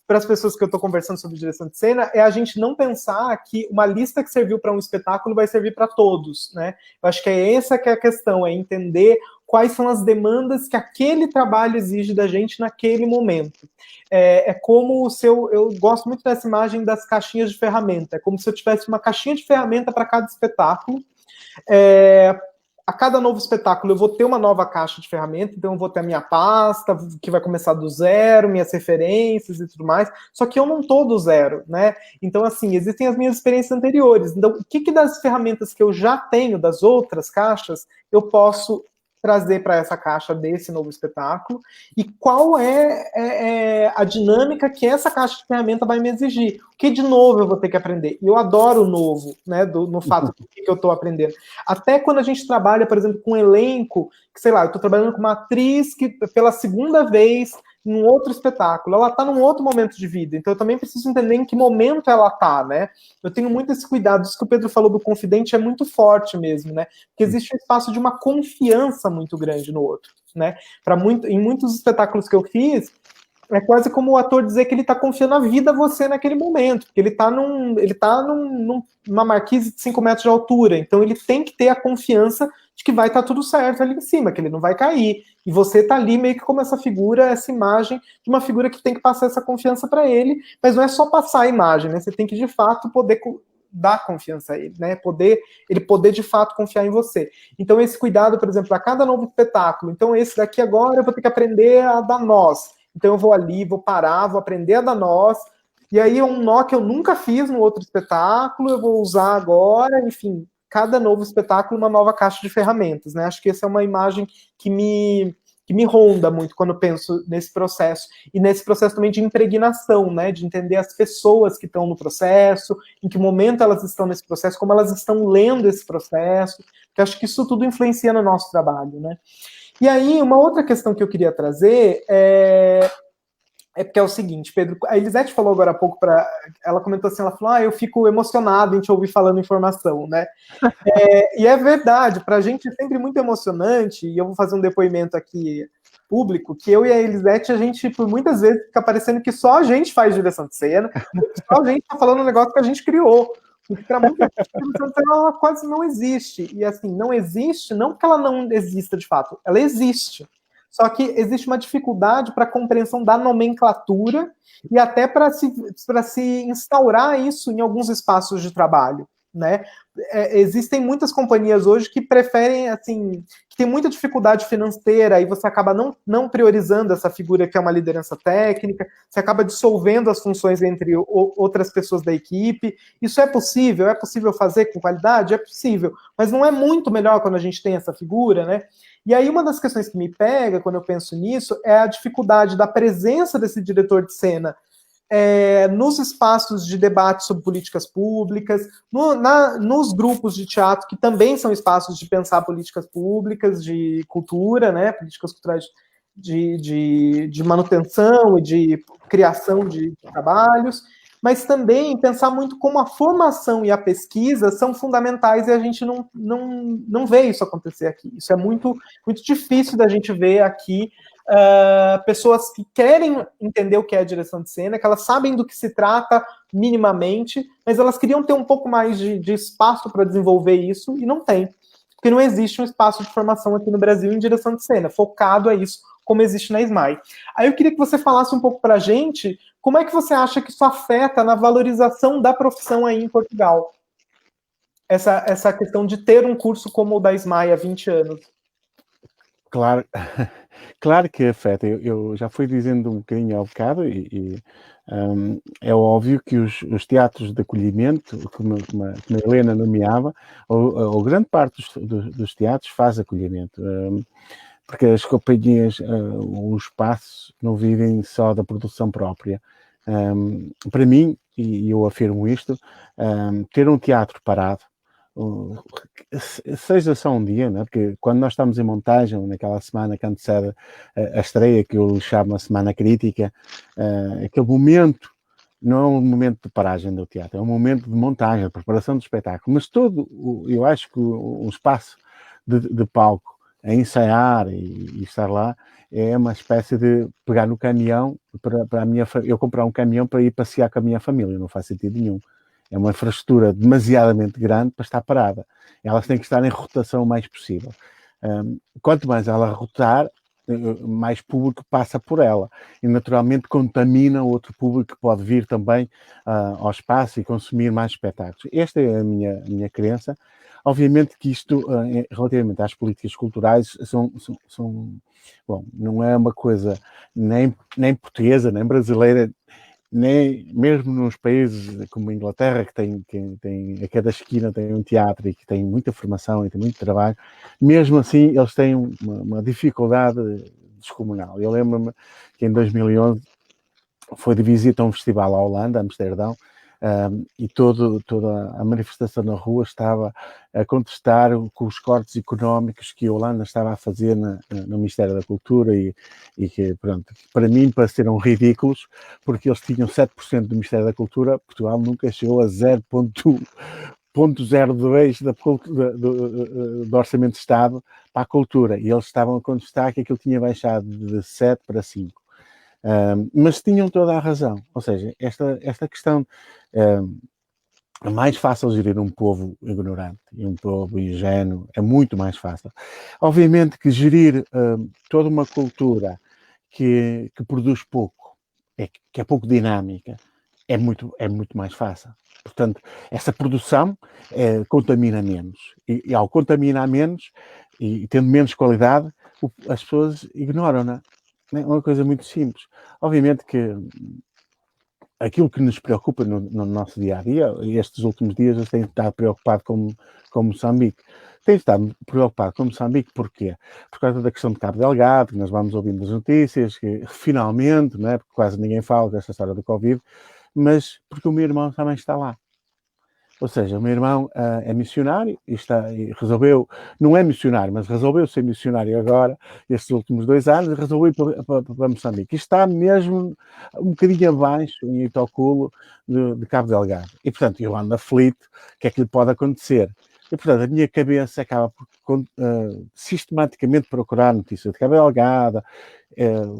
para as pessoas que eu estou conversando sobre direção de cena, é a gente não pensar que uma lista que serviu para um espetáculo vai servir para todos, né? Eu acho que é essa que é a questão, é entender quais são as demandas que aquele trabalho exige da gente naquele momento. É como se eu gosto muito dessa imagem das caixinhas de ferramenta, é como se eu tivesse uma caixinha de ferramenta para cada espetáculo. A cada novo espetáculo eu vou ter uma nova caixa de ferramentas, então eu vou ter a minha pasta, que vai começar do zero, minhas referências e tudo mais, só que eu não tô do zero, né? Então, assim, existem as minhas experiências anteriores. Então, o que das ferramentas que eu já tenho, das outras caixas, eu posso trazer para essa caixa desse novo espetáculo, e qual é a dinâmica que essa caixa de ferramenta vai me exigir. O que de novo eu vou ter que aprender? E eu adoro o novo, né, no fato do que eu estou aprendendo. Até quando a gente trabalha, por exemplo, com um elenco, que, sei lá, eu estou trabalhando com uma atriz que, pela segunda vez, em um outro espetáculo, ela está num outro momento de vida, então eu também preciso entender em que momento ela está, né? Eu tenho muito esse cuidado, isso que o Pedro falou do confidente é muito forte mesmo, né? Porque existe um espaço de uma confiança muito grande no outro, né? Em muitos espetáculos que eu fiz, é quase como o ator dizer que ele está confiando a vida a você naquele momento, porque ele está numa marquise de 5 metros de altura, então ele tem que ter a confiança de que vai estar tudo certo ali em cima, que ele não vai cair, e você está ali meio que como essa figura, essa imagem de uma figura que tem que passar essa confiança para ele, mas não é só passar a imagem, né? Você tem que de fato poder dar confiança a ele, né? Ele poder de fato confiar em você. Então esse cuidado, por exemplo, a cada novo espetáculo, então esse daqui agora eu vou ter que aprender a dar nós. Então eu vou ali, vou parar, vou aprender a dar nós, e aí é um nó que eu nunca fiz no outro espetáculo, eu vou usar agora, enfim, cada novo espetáculo uma nova caixa de ferramentas, né? Acho que essa é uma imagem que me ronda muito quando eu penso nesse processo, e nesse processo também de impregnação, né? De entender as pessoas que estão no processo, em que momento elas estão nesse processo, como elas estão lendo esse processo, porque acho que isso tudo influencia no nosso trabalho, né? E aí, uma outra questão que eu queria trazer porque é o seguinte, Pedro, a Elisete falou agora há pouco, ela comentou assim, ela falou, eu fico emocionado em te ouvir falando informação, né? E é verdade, para a gente é sempre muito emocionante, e eu vou fazer um depoimento aqui público, que eu e a Elisete, a gente, por muitas vezes, fica parecendo que só a gente faz direção de cena, só a gente está falando um negócio que a gente criou. Porque para muita gente, a direção de cena ela quase não existe. E assim, não existe, não que ela não exista de fato, ela existe. Só que existe uma dificuldade para a compreensão da nomenclatura e até para se instaurar isso em alguns espaços de trabalho, né? Existem muitas companhias hoje que preferem, assim, que tem muita dificuldade financeira e você acaba não priorizando essa figura que é uma liderança técnica, você acaba dissolvendo as funções entre outras pessoas da equipe. Isso é possível? É possível fazer com qualidade? É possível, mas não é muito melhor quando a gente tem essa figura, né? E aí uma das questões que me pega quando eu penso nisso é a dificuldade da presença desse diretor de cena nos espaços de debate sobre políticas públicas, nos grupos de teatro, que também são espaços de pensar políticas públicas, de cultura, né, políticas culturais de manutenção e de criação de trabalhos, mas também pensar muito como a formação e a pesquisa são fundamentais e a gente não vê isso acontecer aqui. Isso é muito, muito difícil da gente ver aqui. Pessoas que querem entender o que é a direção de cena, que elas sabem do que se trata minimamente, mas elas queriam ter um pouco mais de espaço para desenvolver isso e não tem, porque não existe um espaço de formação aqui no Brasil em direção de cena, focado a isso, como existe na SMAI. Aí eu queria que você falasse um pouco para a gente como é que você acha que isso afeta na valorização da profissão aí em Portugal, essa questão de ter um curso como o da SMAI há 20 anos. Claro, claro que afeta. Eu já fui dizendo um bocadinho ao bocado, e É óbvio que os teatros de acolhimento, como a Helena nomeava, ou grande parte dos teatros faz acolhimento, porque as companhias, os espaços não vivem só da produção própria. Para mim, e eu afirmo isto, ter um teatro parado, seja só um dia, né? Porque quando nós estamos em montagem, naquela semana que antecede a estreia, que eu chamo a semana crítica, aquele momento não é um momento de paragem do teatro, é um momento de montagem, de preparação do espetáculo, mas eu acho que o espaço de palco a ensaiar e estar lá é uma espécie de pegar no caminhão para a minha eu comprar um caminhão para ir passear com a minha família, não faz sentido nenhum. É uma infraestrutura demasiadamente grande para estar parada. Elas têm que estar em rotação o mais possível. Quanto mais ela rotar, mais público passa por ela. E, naturalmente, contamina outro público que pode vir também ao espaço e consumir mais espetáculos. Esta é a minha crença. Obviamente que isto, relativamente às políticas culturais, bom, não é uma coisa nem portuguesa, nem brasileira, nem mesmo nos países como a Inglaterra, que tem a cada esquina tem um teatro e que tem muita formação e tem muito trabalho, mesmo assim eles têm uma dificuldade descomunal. Eu lembro-me que em 2011 foi de visita a um festival à Holanda, Amsterdão, e toda a manifestação na rua estava a contestar com os cortes económicos que a Holanda estava a fazer no Ministério da Cultura e que, pronto, para mim pareceram ridículos, porque eles tinham 7% do Ministério da Cultura, Portugal nunca chegou a 0,02 do Orçamento de Estado para a cultura, e eles estavam a contestar que aquilo tinha baixado de 7 para 5. Mas tinham toda a razão, ou seja, esta questão é mais fácil gerir um povo ignorante e um povo ingênuo, é muito mais fácil. Obviamente que gerir toda uma cultura que produz pouco, que é pouco dinâmica, é muito mais fácil. Portanto, essa produção contamina menos. E ao contaminar menos e tendo menos qualidade, as pessoas ignoram-na. É uma coisa muito simples. Obviamente que aquilo que nos preocupa no nosso dia-a-dia, estes últimos dias eu tenho estado preocupado com Moçambique. Tenho estado preocupado com Moçambique porquê? Por causa da questão de Cabo Delgado, que nós vamos ouvindo as notícias, que finalmente, não é? Porque quase ninguém fala desta história do Covid, mas porque o meu irmão também está lá. Ou seja, o meu irmão é missionário e resolveu, não é missionário, mas resolveu ser missionário agora, estes últimos 2 anos, resolveu ir para Moçambique. E está mesmo um bocadinho abaixo, em Itoculo, de Cabo Delgado. E, portanto, eu ando aflito, o que é que lhe pode acontecer? E, portanto, a minha cabeça acaba por sistematicamente procurar notícias de Cabo Delgado.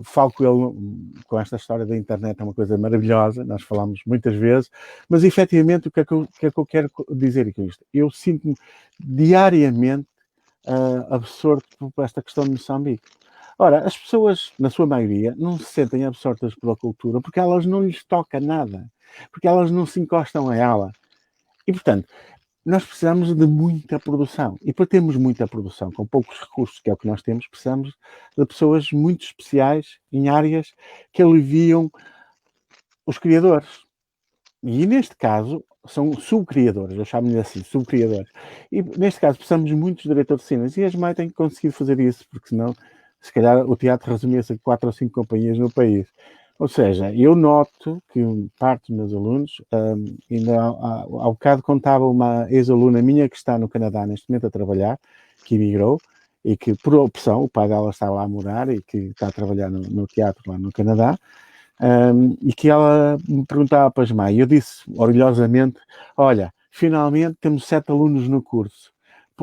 Falo com ele com esta história da internet, é uma coisa maravilhosa, nós falamos muitas vezes, mas efetivamente o que é que eu quero dizer com isto? Eu sinto-me diariamente absorto por esta questão de Moçambique. Ora, as pessoas, na sua maioria, não se sentem absortas pela cultura porque elas não lhes toca nada, porque elas não se encostam a ela. E, portanto, nós precisamos de muita produção. E para termos muita produção, com poucos recursos, que é o que nós temos, precisamos de pessoas muito especiais em áreas que aliviam os criadores. E neste caso, são subcriadores, eu chamo-lhe assim, subcriadores. E neste caso, precisamos de muitos diretores de cenas. E a SMAI tem conseguido fazer isso, porque senão, se calhar, o teatro resumia-se a 4 ou 5 companhias no país. Ou seja, eu noto que parte dos meus alunos, ainda ao bocado contava uma ex-aluna minha que está no Canadá neste momento a trabalhar, que emigrou, e que por opção, o pai dela está lá a morar e que está a trabalhar no teatro lá no Canadá, e que ela me perguntava para a SMAI, e eu disse orgulhosamente, olha, finalmente temos 7 alunos no curso,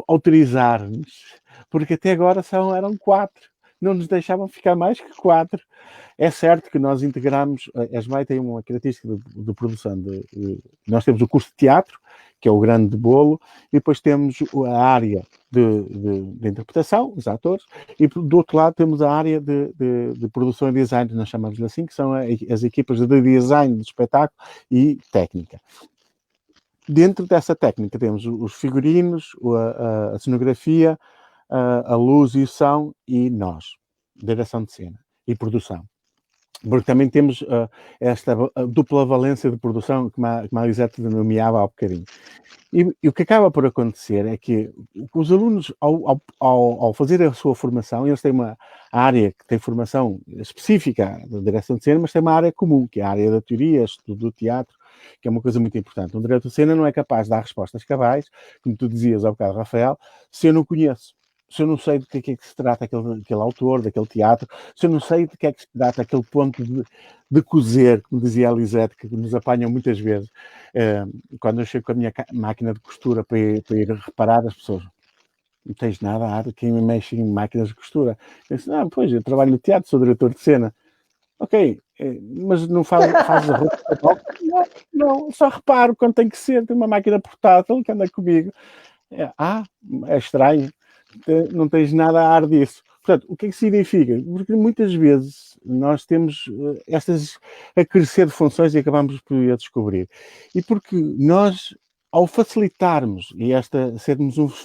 autorizar-nos, porque até agora eram 4, não nos deixavam ficar mais que 4. É certo que nós integramos, a SMAI tem uma característica de produção, nós temos o curso de teatro, que é o grande bolo, e depois temos a área de interpretação, os atores, e do outro lado temos a área de produção e design, nós chamamos-lhe assim, que são as equipas de design de espetáculo e técnica. Dentro dessa técnica temos os figurinos, a cenografia, a luz e o som, e nós, direção de cena e produção. porque também temos esta dupla valência de produção que a Lisete nomeava há bocadinho. E o que acaba por acontecer é que os alunos, ao fazer a sua formação, eles têm uma área que tem formação específica da direção de cena, mas tem uma área comum, que é a área da teoria, estudo do teatro, que é uma coisa muito importante. Um diretor de cena não é capaz de dar respostas cabais, como tu dizias ao bocado, Rafael, se eu não conheço. Se eu não sei de que é que se trata aquele autor, daquele teatro, se eu não sei de que é que se trata aquele ponto de cozer, como dizia a Lisete, que nos apanham muitas vezes, quando eu chego com a minha máquina de costura para ir reparar, as pessoas, não tens nada a área, quem me mexe em máquinas de costura? Eu disse, pois, eu trabalho no teatro, sou diretor de cena. Ok, mas não fazes a roupa? Não, só reparo quando tem que ser, tem uma máquina portátil que anda comigo. É estranho, não tens nada a ar disso. Portanto, o que é que significa? Porque muitas vezes nós temos estas a crescer de funções e acabamos por a descobrir. E porque nós, ao facilitarmos e sermos uns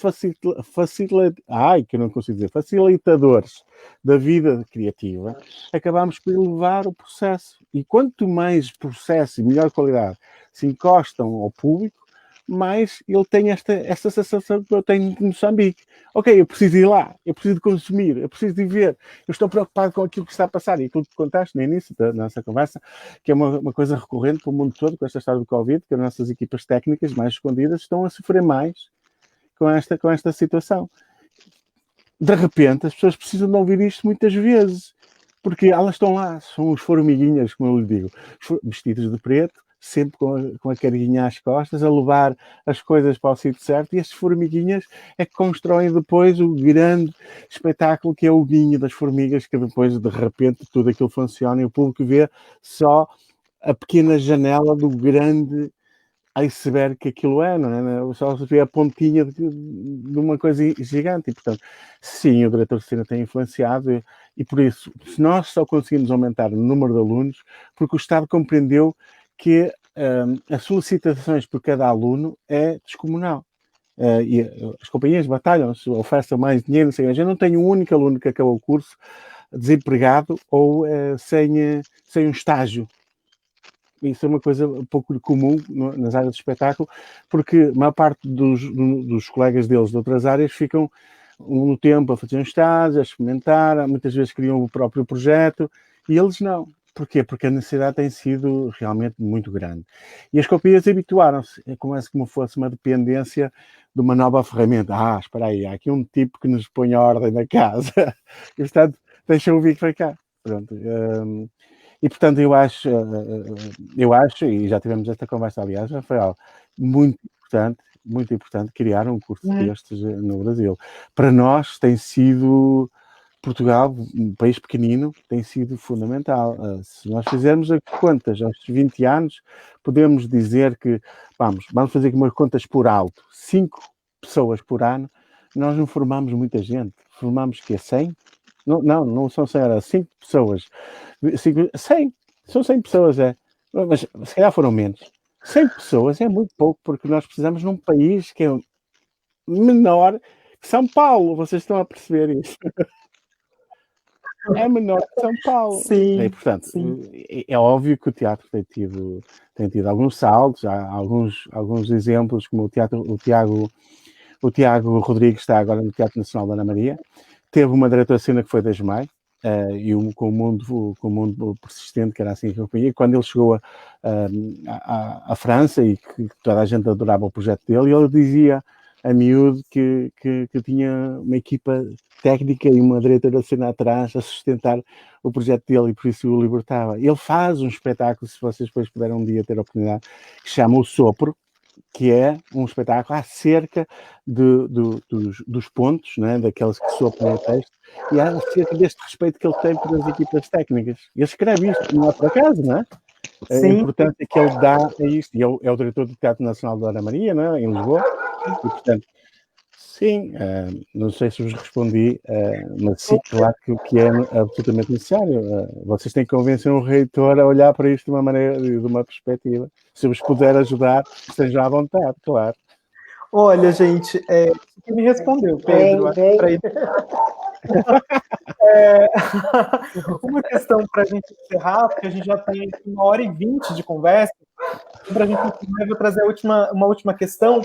facilitadores da vida criativa, acabamos por elevar o processo. E quanto mais processo e melhor qualidade se encostam ao público, mais ele tem esta sensação que eu tenho de Moçambique. Ok, eu preciso ir lá, eu preciso de consumir, eu preciso de ver, eu estou preocupado com aquilo que está a passar. E aquilo que contaste no início da nossa conversa, que é uma coisa recorrente para o mundo todo, com esta história do Covid, que as nossas equipas técnicas mais escondidas estão a sofrer mais com esta situação. De repente, as pessoas precisam de ouvir isto muitas vezes, porque elas estão lá, são os formiguinhas, como eu lhe digo, vestidos de preto, sempre com a carguinha às costas, a levar as coisas para o sítio certo, e estes formiguinhas é que constroem depois o grande espetáculo que é o ninho das formigas, que depois, de repente, tudo aquilo funciona e o público vê só a pequena janela do grande iceberg que aquilo é, não é? Só se vê a pontinha de uma coisa gigante. E, portanto, sim, o diretor de cena tem influenciado e por isso, se nós só conseguimos aumentar o número de alunos, porque o Estado compreendeu que as solicitações por cada aluno é descomunal. E as companhias batalham-se, oferecem mais dinheiro, não sei, mas eu não tenho um único aluno que acabou o curso desempregado ou sem um estágio. Isso é uma coisa um pouco comum nas áreas de espetáculo, porque a maior parte dos colegas deles de outras áreas ficam no tempo a fazer um estágio, a experimentar, muitas vezes criam o próprio projeto, e eles não. Porquê? Porque a necessidade tem sido realmente muito grande. E as companhias habituaram-se, é como fosse uma dependência de uma nova ferramenta. Espera aí, há aqui um tipo que nos põe a ordem na casa. E, portanto, deixa-o vir para cá. Pronto. E, portanto, eu acho, e já tivemos esta conversa, aliás, Rafael, muito importante criar um curso destes no Brasil. Para nós tem sido, Portugal, um país pequenino, tem sido fundamental. Se nós fizermos as contas aos 20 anos, podemos dizer que, vamos fazer aqui umas contas por alto, 5 pessoas por ano, nós não formamos muita gente. Formamos que é 100? Não são 100, era 5 pessoas. 100, são 100 pessoas, mas se calhar foram menos. 100 pessoas é muito pouco, porque nós precisamos num país que é menor que São Paulo, vocês estão a perceber isso? É menor que São Paulo. Sim, e, portanto, é óbvio que o teatro tem tido alguns saltos, há alguns exemplos, como o Tiago Rodrigues está agora no Teatro Nacional da Ana Maria, teve uma diretora de cena que foi da GEMAI, e com o mundo persistente, que era assim que eu conhecia, quando ele chegou à França e que toda a gente adorava o projeto dele, ele dizia a miúdo que tinha uma equipa técnica e uma diretora de cena atrás a sustentar o projeto dele e por isso o libertava. Ele faz um espetáculo, se vocês depois puderem um dia ter a oportunidade, que se chama O Sopro, que é um espetáculo acerca dos pontos, né, daqueles que sopram o texto, e acerca deste respeito que ele tem pelas equipas técnicas. Ele escreve isto, não é por acaso, não é? A importância que ele dá a isto. E é o diretor do Teatro Nacional da Ana Maria, né, em Lisboa, e portanto, sim, não sei se vos respondi, mas sim, claro que é absolutamente necessário. Vocês têm que convencer um reitor a olhar para isto de uma maneira, de uma perspectiva. Se vos puder ajudar, estejam à vontade, claro. Olha, gente, você me respondeu, Pedro. Uma questão para a gente encerrar, porque a gente já tem 1h20 de conversa, para a gente encerrar, eu vou trazer uma última questão. Eu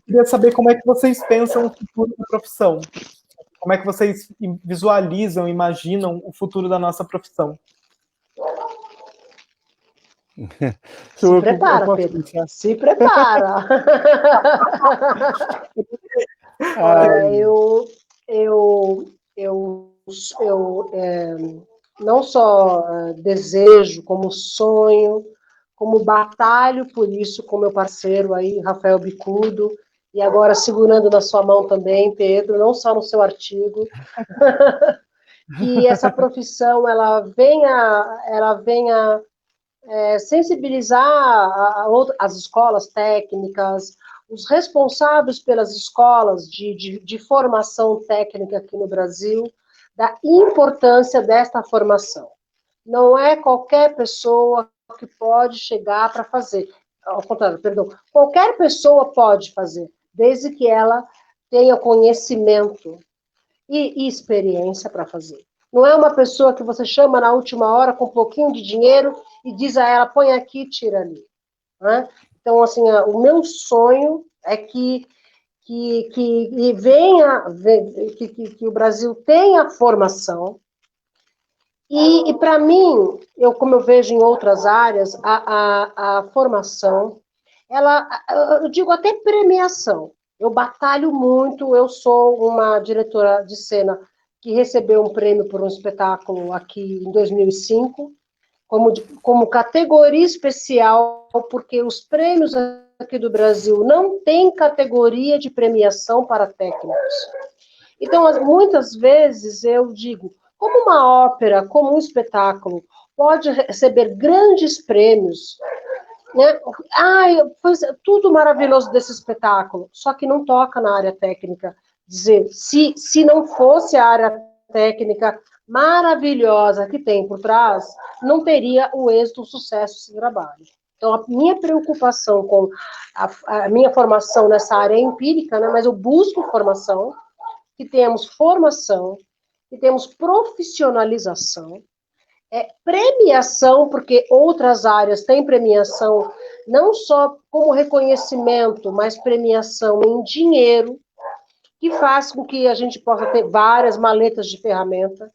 queria saber como é que vocês pensam o futuro da profissão. Como é que vocês visualizam, imaginam o futuro da nossa profissão? Se prepara, Pedro. Se prepara. Olha, eu não só desejo, como sonho, como batalho por isso com meu parceiro aí, Rafael Bicudo, e agora segurando na sua mão também, Pedro, não só no seu artigo, que essa profissão ela venha sensibilizar as escolas técnicas, os responsáveis pelas escolas de formação técnica aqui no Brasil, da importância desta formação. Não é qualquer pessoa que pode chegar para fazer. Ao contrário, perdão. Qualquer pessoa pode fazer, desde que ela tenha conhecimento e experiência para fazer. Não é uma pessoa que você chama na última hora com um pouquinho de dinheiro e diz a ela, põe aqui, tira ali. Né? Então, assim, o meu sonho é que venha, que o Brasil tenha formação. E para mim, como eu vejo em outras áreas, a formação, eu digo até premiação. Eu batalho muito, eu sou uma diretora de cena que recebeu um prêmio por um espetáculo aqui em 2005, como categoria especial, porque os prêmios aqui do Brasil não têm categoria de premiação para técnicos. Então, muitas vezes eu digo, como uma ópera, como um espetáculo, pode receber grandes prêmios, né? Foi tudo maravilhoso desse espetáculo, só que não toca na área técnica. Dizer, se não fosse a área técnica maravilhosa que tem por trás, não teria o êxito, o sucesso desse trabalho. Então, a minha preocupação com a minha formação nessa área é empírica, né? Mas eu busco formação, que temos formação, que temos profissionalização, premiação, porque outras áreas têm premiação, não só como reconhecimento, mas premiação em dinheiro, que faz com que a gente possa ter várias maletas de ferramenta,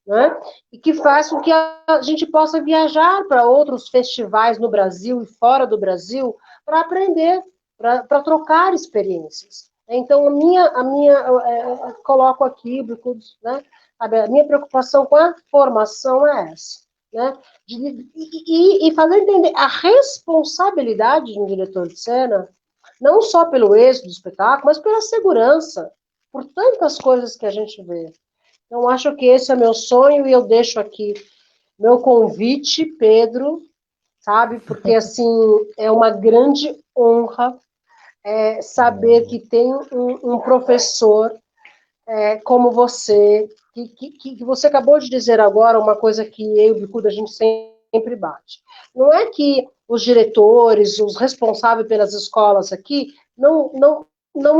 né? E que faz com que a gente possa viajar para outros festivais no Brasil e fora do Brasil para aprender, para trocar experiências. Então, coloco aqui, né? A minha preocupação com a formação é essa, né? E fazer entender a responsabilidade de um diretor de cena, não só pelo êxito do espetáculo, mas pela segurança, por tantas coisas que a gente vê. Então, acho que esse é meu sonho e eu deixo aqui meu convite, Pedro, sabe? Porque, assim, é uma grande honra saber que tem um professor como você, que você acabou de dizer agora, uma coisa que eu e o Bicudo a gente sempre bate. Não é que os diretores, os responsáveis pelas escolas aqui, não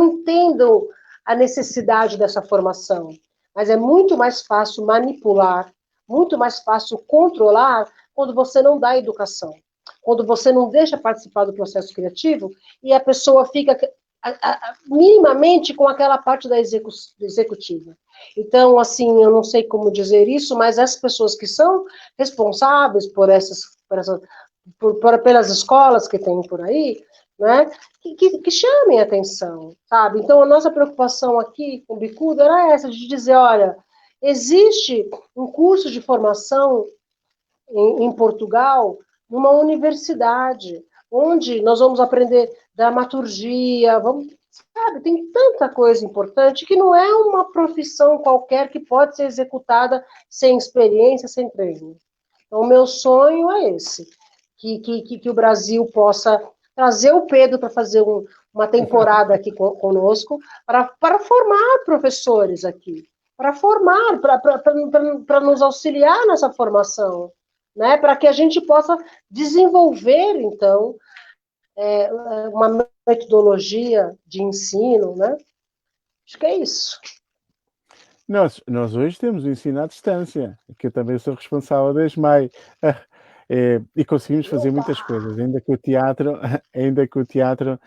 entendam a necessidade dessa formação, mas é muito mais fácil manipular, muito mais fácil controlar quando você não dá educação, quando você não deixa participar do processo criativo e a pessoa fica minimamente com aquela parte da executiva. Então, assim, eu não sei como dizer isso, mas as pessoas que são responsáveis pelas escolas que tem por aí, né, que chamem a atenção, sabe? Então, a nossa preocupação aqui com o Bicudo era essa, de dizer, olha, existe um curso de formação em Portugal, numa universidade, onde nós vamos aprender dramaturgia, sabe, tem tanta coisa importante que não é uma profissão qualquer que pode ser executada sem experiência, sem treino. Então, o meu sonho é esse, que o Brasil possa trazer o Pedro para fazer uma temporada aqui conosco, para formar professores aqui, para formar, para nos auxiliar nessa formação, né, para que a gente possa desenvolver, então, uma metodologia de ensino, né? Acho que é isso. Nós hoje temos o ensino à distância, que eu também sou responsável da ESMAI, e conseguimos fazer muitas coisas, ainda que o teatro,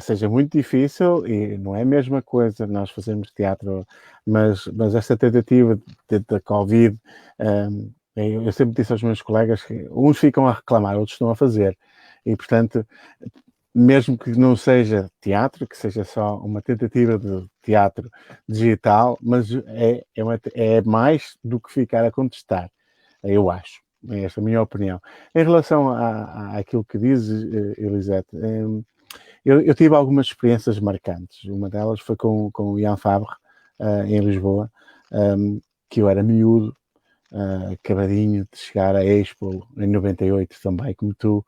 seja muito difícil, e não é a mesma coisa nós fazermos teatro, mas esta tentativa da Covid, eu sempre disse aos meus colegas que uns ficam a reclamar, outros estão a fazer, e portanto, mesmo que não seja teatro, que seja só uma tentativa de teatro digital, mas é mais do que ficar a contestar, eu acho. É esta a minha opinião. Em relação àquilo que dizes, Elisete, eu tive algumas experiências marcantes. Uma delas foi com o Ian Fabre, em Lisboa, que eu era miúdo, acabadinho de chegar à Expo em 98 também, como tu,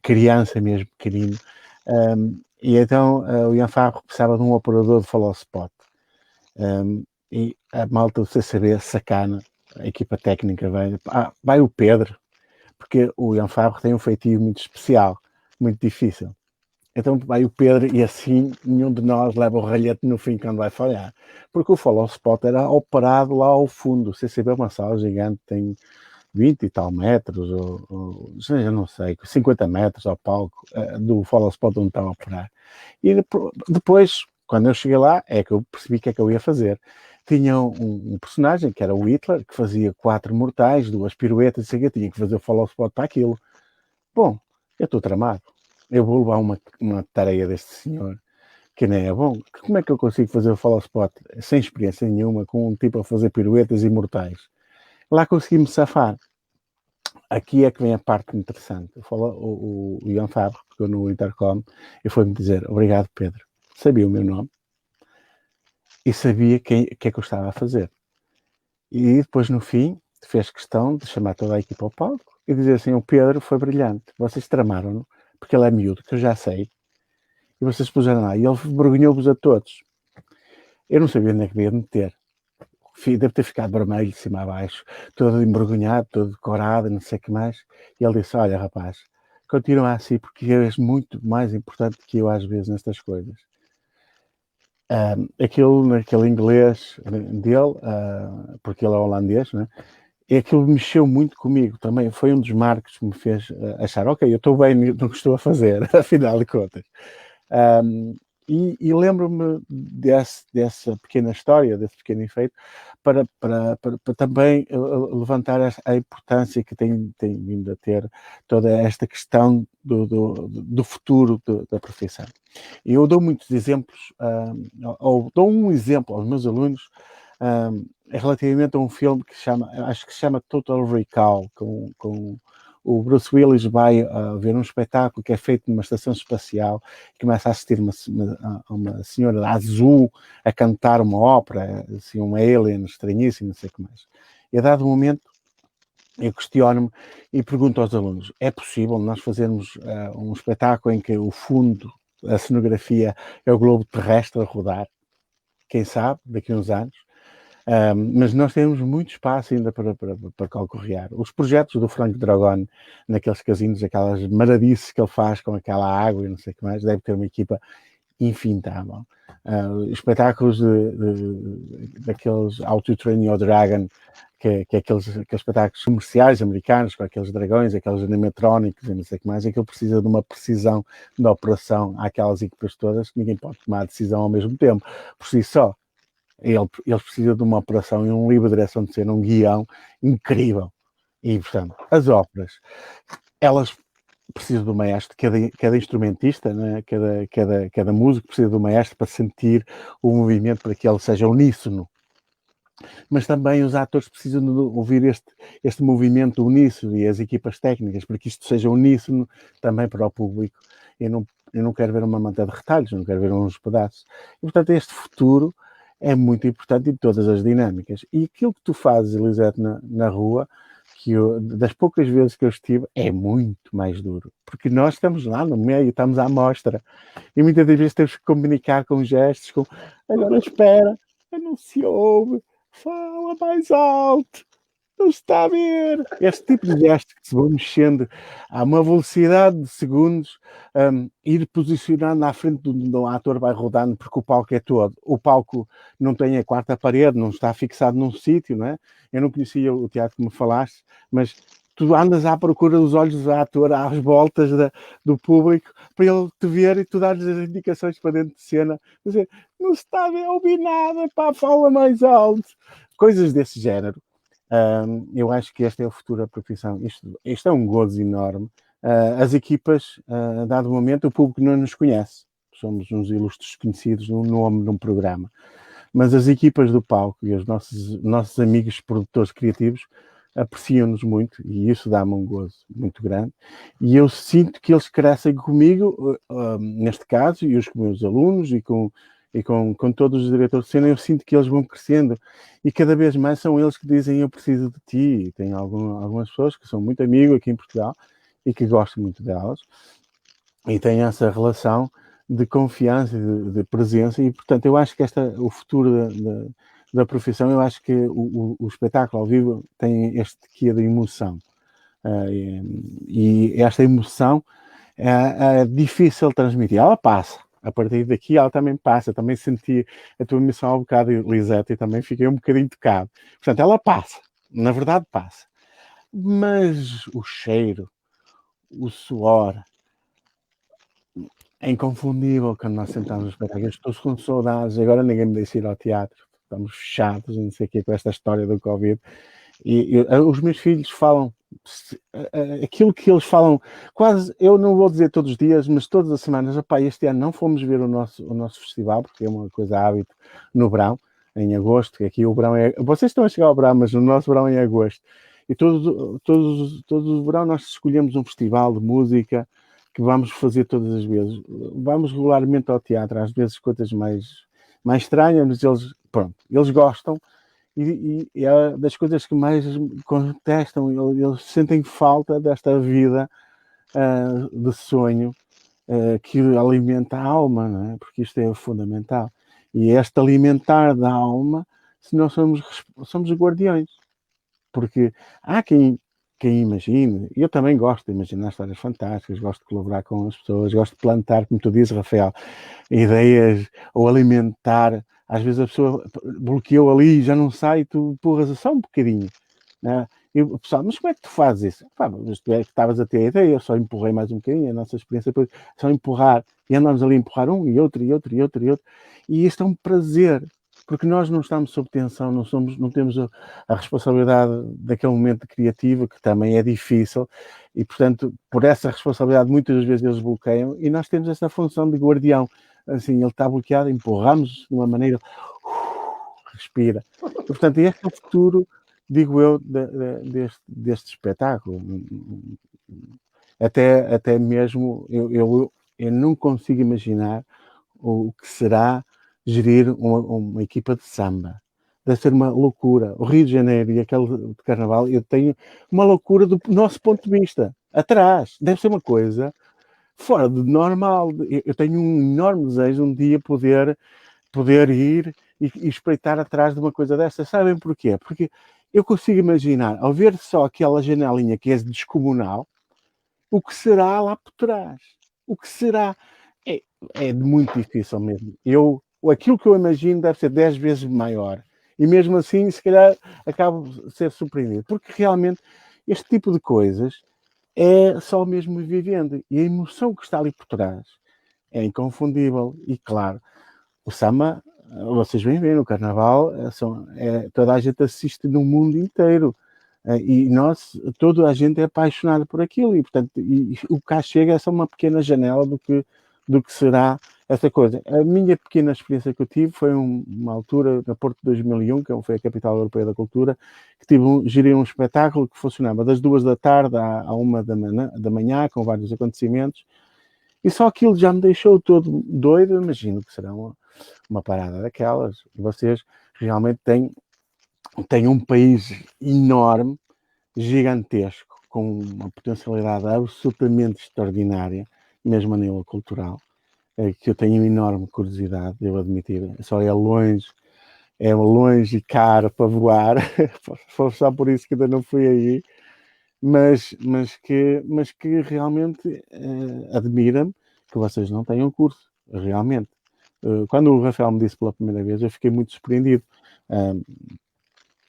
criança mesmo, pequenino. E então o Ian Fabre precisava de um operador de follow spot. E a malta do CCB, sacana, a equipa técnica, vai o Pedro, porque o Ian Fabre tem um feitio muito especial, muito difícil. Então vai o Pedro e assim nenhum de nós leva o ralhete no fim quando vai falhar. Porque o follow spot era operado lá ao fundo. O CCB é uma sala gigante, tem 20 e tal metros, ou eu não sei, 50 metros ao palco do follow spot onde estava a operar. E depois, quando eu cheguei lá, é que eu percebi o que é que eu ia fazer. Tinha um personagem, que era o Hitler, que fazia 4 mortais, 2 piruetas, e tinha que fazer o follow spot para aquilo. Bom, eu estou tramado. Eu vou levar uma tarefa deste senhor, que nem é bom. Como é que eu consigo fazer o follow spot sem experiência nenhuma, com um tipo a fazer piruetas e mortais? Lá consegui-me safar. Aqui é que vem a parte interessante. O Ian Fabre pegou no intercom e foi-me dizer: obrigado, Pedro. Sabia o meu nome e sabia o que é que eu estava a fazer. E depois, no fim, fez questão de chamar toda a equipa ao palco e dizer assim: o Pedro foi brilhante. Vocês tramaram-no, porque ele é miúdo, que eu já sei, e vocês puseram lá. E ele vergonhou-vos a todos. Eu não sabia onde é que devia meter. Deve ter ficado vermelho de cima a baixo, todo envergonhado, todo decorado, não sei o que mais. E ele disse: olha, rapaz, continua assim, porque és muito mais importante que eu às vezes nestas coisas. Naquele inglês dele, porque ele é holandês, né? E aquilo mexeu muito comigo também. Foi um dos marcos que me fez achar: ok, eu estou bem no que estou a fazer, afinal de contas. E lembro-me dessa pequena história, desse pequeno efeito, para também levantar a importância que tem vindo a ter toda esta questão do futuro da profissão. E eu dou muitos exemplos, ou dou um exemplo aos meus alunos, relativamente a um filme acho que se chama Total Recall, com o Bruce Willis vai ver um espetáculo que é feito numa estação espacial e começa a assistir uma senhora azul a cantar uma ópera, assim, uma alien estranhíssima, não sei o que mais. E a dado momento eu questiono-me e pergunto aos alunos: é possível nós fazermos um espetáculo em que o fundo, a cenografia, é o globo terrestre a rodar? Quem sabe, daqui a uns anos. Mas nós temos muito espaço ainda para calcorrear. Os projetos do Frank Dragone, naqueles casinos, aquelas maradices que ele faz com aquela água e não sei o que mais, deve ter uma equipa infindável. Espetáculos daqueles How to Train Your Dragon, que é aqueles espetáculos comerciais americanos, com aqueles dragões, aqueles animatrónicos e não sei o que mais, é que ele precisa de uma precisão da operação àquelas equipas todas, que ninguém pode tomar a decisão ao mesmo tempo, por si só. Eles precisam de uma operação e um livro de direção de cena, um guião incrível. E, portanto, as óperas, elas precisam do maestro, cada instrumentista, né? cada músico precisa do maestro para sentir o movimento, para que ele seja uníssono. Mas também os atores precisam de ouvir este movimento uníssono e as equipas técnicas, para que isto seja uníssono também para o público. Eu não quero ver uma manta de retalhos, eu não quero ver uns pedaços. E, portanto, este futuro é muito importante em todas as dinâmicas. E aquilo que tu fazes, Elisete, na rua, das poucas vezes que eu estive, é muito mais duro. Porque nós estamos lá no meio, estamos à mostra. E muitas das vezes temos que comunicar com gestos, agora espera, não se ouve, fala mais alto. não está a ver. Este tipo de gestos que se vão mexendo a uma velocidade de segundos, ir posicionando à frente do ator, vai rodando, porque o palco é todo. O palco não tem a quarta parede, não está fixado num sítio, não é? Eu não conhecia o teatro que me falaste, mas tu andas à procura dos olhos do ator, às voltas do público, para ele te ver e tu dares as indicações para dentro de cena. Dizer, não se está a ouvir nada, pá, fala mais alto. Coisas desse género. Eu acho que esta é a futura profissão. Isto é um gozo enorme. As equipas, a dado momento, o público não nos conhece. Somos uns ilustres conhecidos no nome de um programa. Mas as equipas do palco e os nossos amigos produtores criativos apreciam-nos muito e isso dá-me um gozo muito grande. E eu sinto que eles crescem comigo, neste caso, e os meus alunos e com todos os diretores de cena, eu sinto que eles vão crescendo e cada vez mais são eles que dizem eu preciso de ti. E tem algumas pessoas que são muito amigos aqui em Portugal e que gosto muito delas e têm essa relação de confiança, de presença e, portanto, eu acho que o futuro da profissão, eu acho que o espetáculo ao vivo tem este quê de emoção. E esta emoção é difícil de transmitir. Ela passa. A partir daqui ela também passa. Também senti a tua emoção há um bocado, Lisete, e também fiquei um bocadinho tocado. Portanto, ela passa. Na verdade, passa. Mas o cheiro, o suor, é inconfundível quando nós sentamos no espetáculo. Eu estou com saudades. Agora ninguém me deixa ir ao teatro. Estamos fechados, não sei o quê, com esta história do Covid. E os meus filhos falam aquilo que eles falam quase, eu não vou dizer todos os dias, mas todas as semanas. Opá, este ano não fomos ver o nosso festival, porque é uma coisa hábito no verão, em agosto, que aqui o verão é... Vocês estão a chegar ao verão, mas o nosso verão é em agosto. E todo o verão nós escolhemos um festival de música que vamos fazer todas as vezes. Vamos regularmente ao teatro, às vezes coisas mais estranhas, mas eles gostam. E é das coisas que mais contestam, eles sentem falta desta vida de sonho que alimenta a alma, não é? Porque isto é fundamental. E este alimentar da alma, se nós somos guardiões. Porque há quem imagine, eu também gosto de imaginar histórias fantásticas, gosto de colaborar com as pessoas, gosto de plantar, como tu dizes, Rafael, ideias ou alimentar. Às vezes a pessoa bloqueou ali e já não sai, tu empurras só um bocadinho. Né? E o pessoal, mas como é que tu fazes isso? Pá, mas tu é que estavas a ter a ideia, eu só empurrei mais um bocadinho, a nossa experiência depois, só empurrar, e andamos ali a empurrar um e outro, e outro, e outro, e outro. E isto é um prazer, porque nós não estamos sob tensão, não temos a responsabilidade daquele momento criativo, que também é difícil, e portanto, por essa responsabilidade, muitas das vezes eles bloqueiam, e nós temos essa função de guardião. Assim, ele está bloqueado, empurramos de uma maneira, respira. E, portanto, este é o futuro, digo eu, deste espetáculo. Até mesmo, eu não consigo imaginar o que será gerir uma equipa de samba. Deve ser uma loucura. O Rio de Janeiro e aquele de Carnaval, eu tenho uma loucura do nosso ponto de vista. Atrás. Deve ser uma coisa fora de normal. Eu tenho um enorme desejo um dia poder ir e espreitar atrás de uma coisa desta. Sabem porquê? Porque eu consigo imaginar, ao ver só aquela janelinha que é descomunal, o que será lá por trás. O que será... É muito difícil mesmo. Aquilo que eu imagino deve ser 10 vezes maior. E mesmo assim, se calhar, acabo de ser surpreendido. Porque realmente este tipo de coisas é só mesmo vivendo. E a emoção que está ali por trás é inconfundível. E claro, o samba, vocês vêm ver no Carnaval, toda a gente assiste no mundo inteiro. E toda a gente é apaixonada por aquilo. E, portanto, o que cá chega é só uma pequena janela do que será essa coisa. A minha pequena experiência que eu tive foi uma altura, na Porto de 2001, que foi a capital europeia da cultura, que geri um espetáculo que funcionava das 2 da tarde à 1 da manhã, com vários acontecimentos, e só aquilo já me deixou todo doido. Imagino que será uma parada daquelas. E vocês realmente têm um país enorme, gigantesco, com uma potencialidade absolutamente extraordinária, mesmo a nível cultural, que eu tenho enorme curiosidade, devo admitir. Só é longe é longe e caro para voar, foi só por isso que ainda não fui aí, mas que realmente admira-me que vocês não tenham curso, realmente. Quando o Rafael me disse pela primeira vez, eu fiquei muito surpreendido.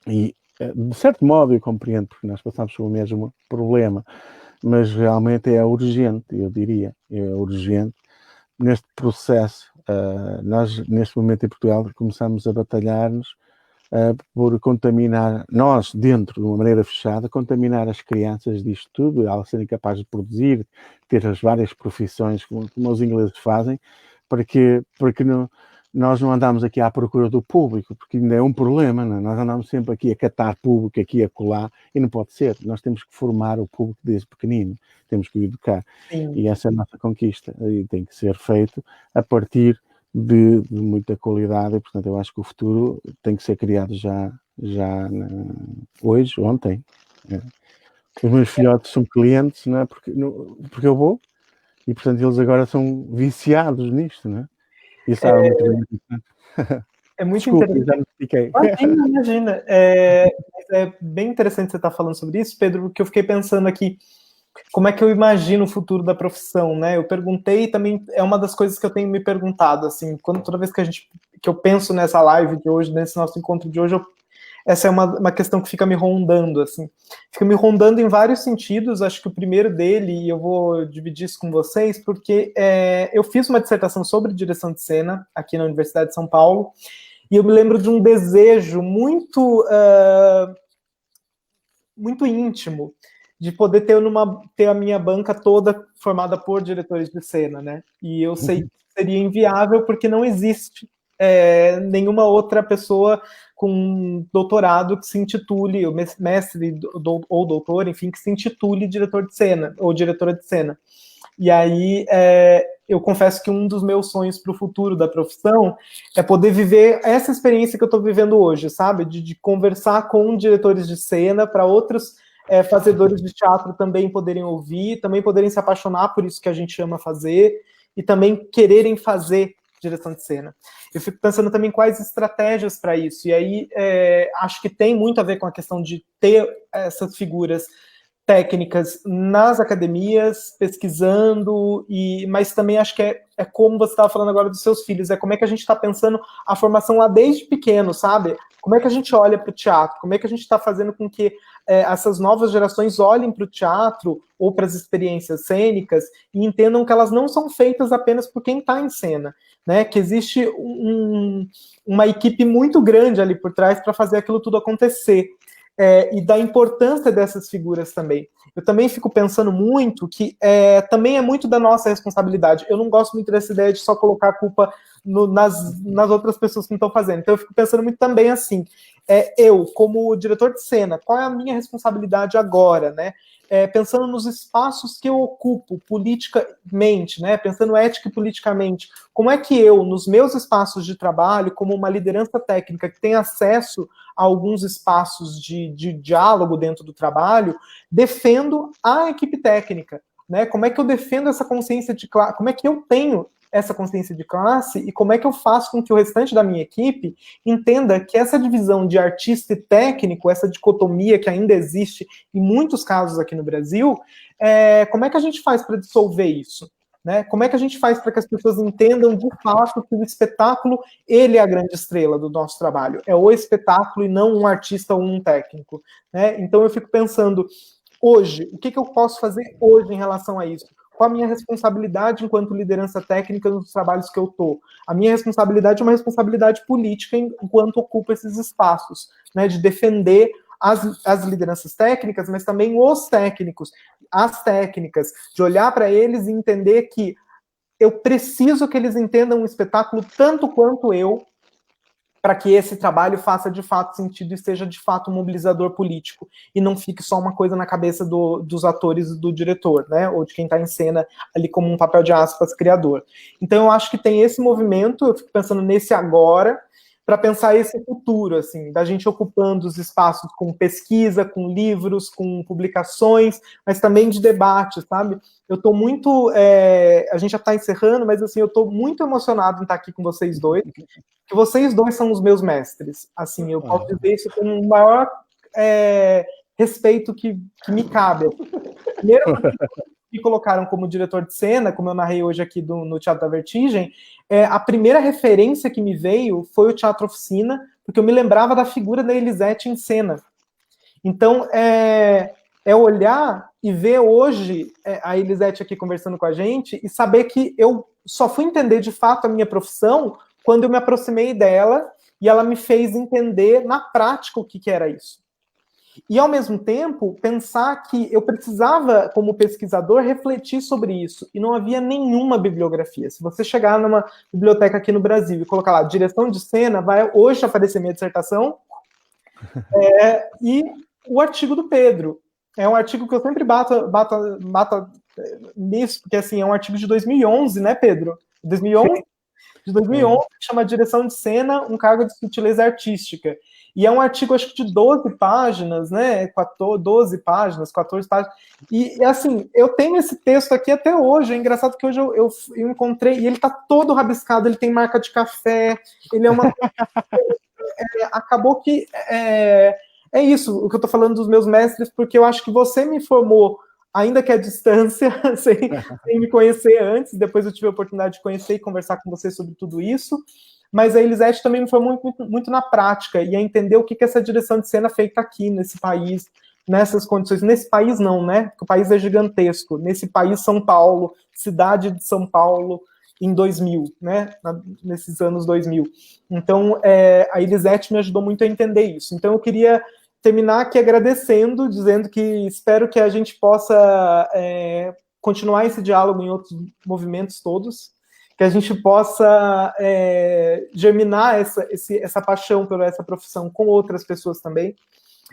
E, de certo modo, eu compreendo, porque nós passamos pelo mesmo problema, mas realmente é urgente, eu diria, é urgente. Neste processo, nós, neste momento em Portugal, começamos a batalhar-nos por contaminar, nós, dentro de uma maneira fechada, contaminar as crianças disto tudo, elas serem capazes de produzir, ter as várias profissões, como os ingleses fazem, porque não, nós não andamos aqui à procura do público, porque ainda é um problema, não é? Nós andamos sempre aqui a catar público, aqui a colar, e não pode ser. Nós temos que formar o público desde pequenino, temos que o educar. Sim. E essa é a nossa conquista, e tem que ser feito a partir de muita qualidade, e portanto eu acho que o futuro tem que ser criado já hoje, ontem. Os meus filhotes são clientes, não é? Porque eu vou, e portanto eles agora são viciados nisto, não é? Isso é muito interessante. É muito Desculpa, interessante. já me expliquei. Imagina. É bem interessante você estar falando sobre isso, Pedro, porque eu fiquei pensando aqui como é que eu imagino o futuro da profissão, né? Eu perguntei e também é uma das coisas que eu tenho me perguntado, assim, toda vez que eu penso nessa live de hoje, nesse nosso encontro de hoje, essa é uma questão que fica me rondando, assim. Fica me rondando em vários sentidos, acho que o primeiro dele, e eu vou dividir isso com vocês, porque eu fiz uma dissertação sobre direção de cena aqui na Universidade de São Paulo, e eu me lembro de um desejo muito íntimo de poder ter a minha banca toda formada por diretores de cena, né? E eu sei que seria inviável porque não existe nenhuma outra pessoa com doutorado que se intitule, mestre ou doutor, enfim, que se intitule diretor de cena ou diretora de cena. E aí eu confesso que um dos meus sonhos para o futuro da profissão é poder viver essa experiência que eu estou vivendo hoje, sabe? De conversar com diretores de cena para outros fazedores de teatro também poderem ouvir, também poderem se apaixonar por isso que a gente ama fazer e também quererem fazer direção de cena. Eu fico pensando também quais estratégias para isso, e aí acho que tem muito a ver com a questão de ter essas figuras técnicas nas academias, pesquisando, mas também acho que é como você estava falando agora dos seus filhos, como é que a gente está pensando a formação lá desde pequeno, sabe? Como é que a gente olha para o teatro? Como é que a gente está fazendo com que essas novas gerações olhem para o teatro ou para as experiências cênicas e entendam que elas não são feitas apenas por quem está em cena, né? Que existe uma equipe muito grande ali por trás para fazer aquilo tudo acontecer. E da importância dessas figuras também. Eu também fico pensando muito que também é muito da nossa responsabilidade. Eu não gosto muito dessa ideia de só colocar a culpa nas outras pessoas que estão fazendo. Então eu fico pensando muito também assim, eu, como diretor de cena, qual é a minha responsabilidade agora, né? Pensando nos espaços que eu ocupo politicamente, né? Pensando ética e politicamente, como é que eu, nos meus espaços de trabalho, como uma liderança técnica que tem acesso a alguns espaços de diálogo dentro do trabalho, defendo a equipe técnica, né? Como é que eu defendo essa consciência de classe? Como é que eu tenho essa consciência de classe e como é que eu faço com que o restante da minha equipe entenda que essa divisão de artista e técnico, essa dicotomia que ainda existe em muitos casos aqui no Brasil, como é que a gente faz para dissolver isso? Né? Como é que a gente faz para que as pessoas entendam de fato que o espetáculo, ele é a grande estrela do nosso trabalho, é o espetáculo e não um artista ou um técnico, né? Então eu fico pensando, hoje, o que eu posso fazer hoje em relação a isso? Qual a minha responsabilidade enquanto liderança técnica nos trabalhos que eu estou? A minha responsabilidade é uma responsabilidade política enquanto ocupo esses espaços, né, de defender as lideranças técnicas, mas também os técnicos, as técnicas, de olhar para eles e entender que eu preciso que eles entendam o espetáculo tanto quanto eu, para que esse trabalho faça de fato sentido e seja de fato um mobilizador político, e não fique só uma coisa na cabeça dos atores e do diretor, né, ou de quem está em cena ali como um papel de aspas criador. Então eu acho que tem esse movimento, eu fico pensando nesse agora, para pensar esse futuro, assim, da gente ocupando os espaços com pesquisa, com livros, com publicações, mas também de debate, sabe? Eu estou muito, a gente já está encerrando, mas assim, eu estou muito emocionado em estar aqui com vocês dois, que vocês dois são os meus mestres, assim, eu posso dizer isso com o maior respeito que me cabe. Primeiro, me colocaram como diretor de cena, como eu narrei hoje aqui no Teatro da Vertigem, a primeira referência que me veio foi o Teatro Oficina, porque eu me lembrava da figura da Elisete em cena. Então, olhar e ver hoje a Elisete aqui conversando com a gente e saber que eu só fui entender de fato a minha profissão quando eu me aproximei dela e ela me fez entender na prática o que era isso. E, ao mesmo tempo, pensar que eu precisava, como pesquisador, refletir sobre isso. E não havia nenhuma bibliografia. Se você chegar numa biblioteca aqui no Brasil e colocar lá, direção de cena, vai hoje aparecer minha dissertação, e o artigo do Pedro. É um artigo que eu sempre bato nisso, porque assim, é um artigo de 2011, né, Pedro? 2011? De 2011, que chama Direção de Cena, um cargo de sutileza artística. E é um artigo, acho que de 12 páginas, né? 12 páginas, 14 páginas. E assim, eu tenho esse texto aqui até hoje. É engraçado que hoje eu encontrei, e ele tá todo rabiscado, ele tem marca de café, ele é uma. Acabou que. É isso, o que eu tô falando dos meus mestres, porque eu acho que você me formou, ainda que à distância, sem me conhecer antes, depois eu tive a oportunidade de conhecer e conversar com você sobre tudo isso. Mas a Elisete também me formou muito na prática, e a entender o que essa direção de cena é feita aqui, nesse país, nessas condições. Nesse país não, né? Porque o país é gigantesco. Nesse país, São Paulo, cidade de São Paulo, em 2000, né? Nesses anos 2000. Então, a Elisete me ajudou muito a entender isso. Então, eu queria terminar aqui agradecendo, dizendo que espero que a gente possa continuar esse diálogo em outros movimentos todos, que a gente possa germinar essa paixão por essa profissão com outras pessoas também,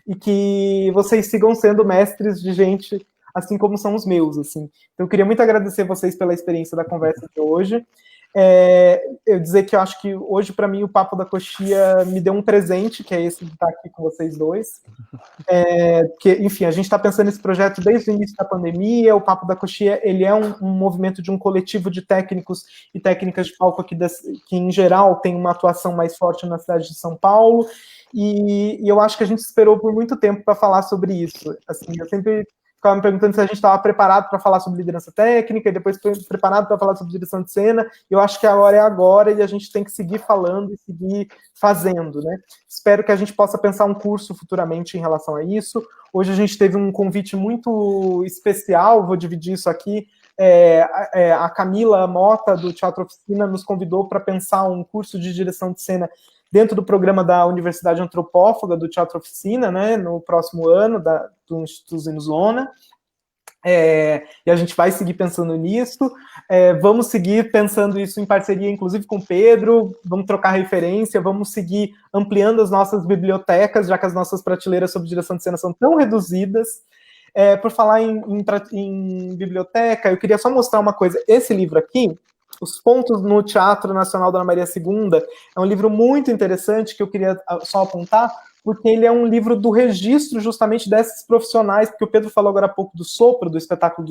e que vocês sigam sendo mestres de gente assim como são os meus, assim. Então, eu queria muito agradecer vocês pela experiência da conversa de hoje. Eu dizer que eu acho que hoje, para mim, o Papo da Coxia me deu um presente, que é esse de estar aqui com vocês dois. Porque, enfim, a gente está pensando nesse projeto desde o início da pandemia. O Papo da Coxia, ele é um movimento de um coletivo de técnicos e técnicas de palco que em geral, tem uma atuação mais forte na cidade de São Paulo, e eu acho que a gente esperou por muito tempo para falar sobre isso. Assim, eu sempre ficava me perguntando se a gente estava preparado para falar sobre liderança técnica, e depois preparado para falar sobre direção de cena. Eu acho que a hora é agora, e a gente tem que seguir falando e seguir fazendo, né? Espero que a gente possa pensar um curso futuramente em relação a isso. Hoje a gente teve um convite muito especial, vou dividir isso aqui. A Camila Mota, do Teatro Oficina, nos convidou para pensar um curso de direção de cena dentro do programa da Universidade Antropófaga do Teatro Oficina, né, no próximo ano, do Instituto Zinuzona. E a gente vai seguir pensando nisso. Vamos seguir pensando isso em parceria, inclusive, com o Pedro. Vamos trocar referência, vamos seguir ampliando as nossas bibliotecas, já que as nossas prateleiras sobre direção de cena são tão reduzidas. Por falar em biblioteca, eu queria só mostrar uma coisa. Esse livro aqui, Os Pontos no Teatro Nacional Dona Maria II, é um livro muito interessante que eu queria só apontar, porque ele é um livro do registro justamente desses profissionais, porque o Pedro falou agora há pouco do Sopro, do espetáculo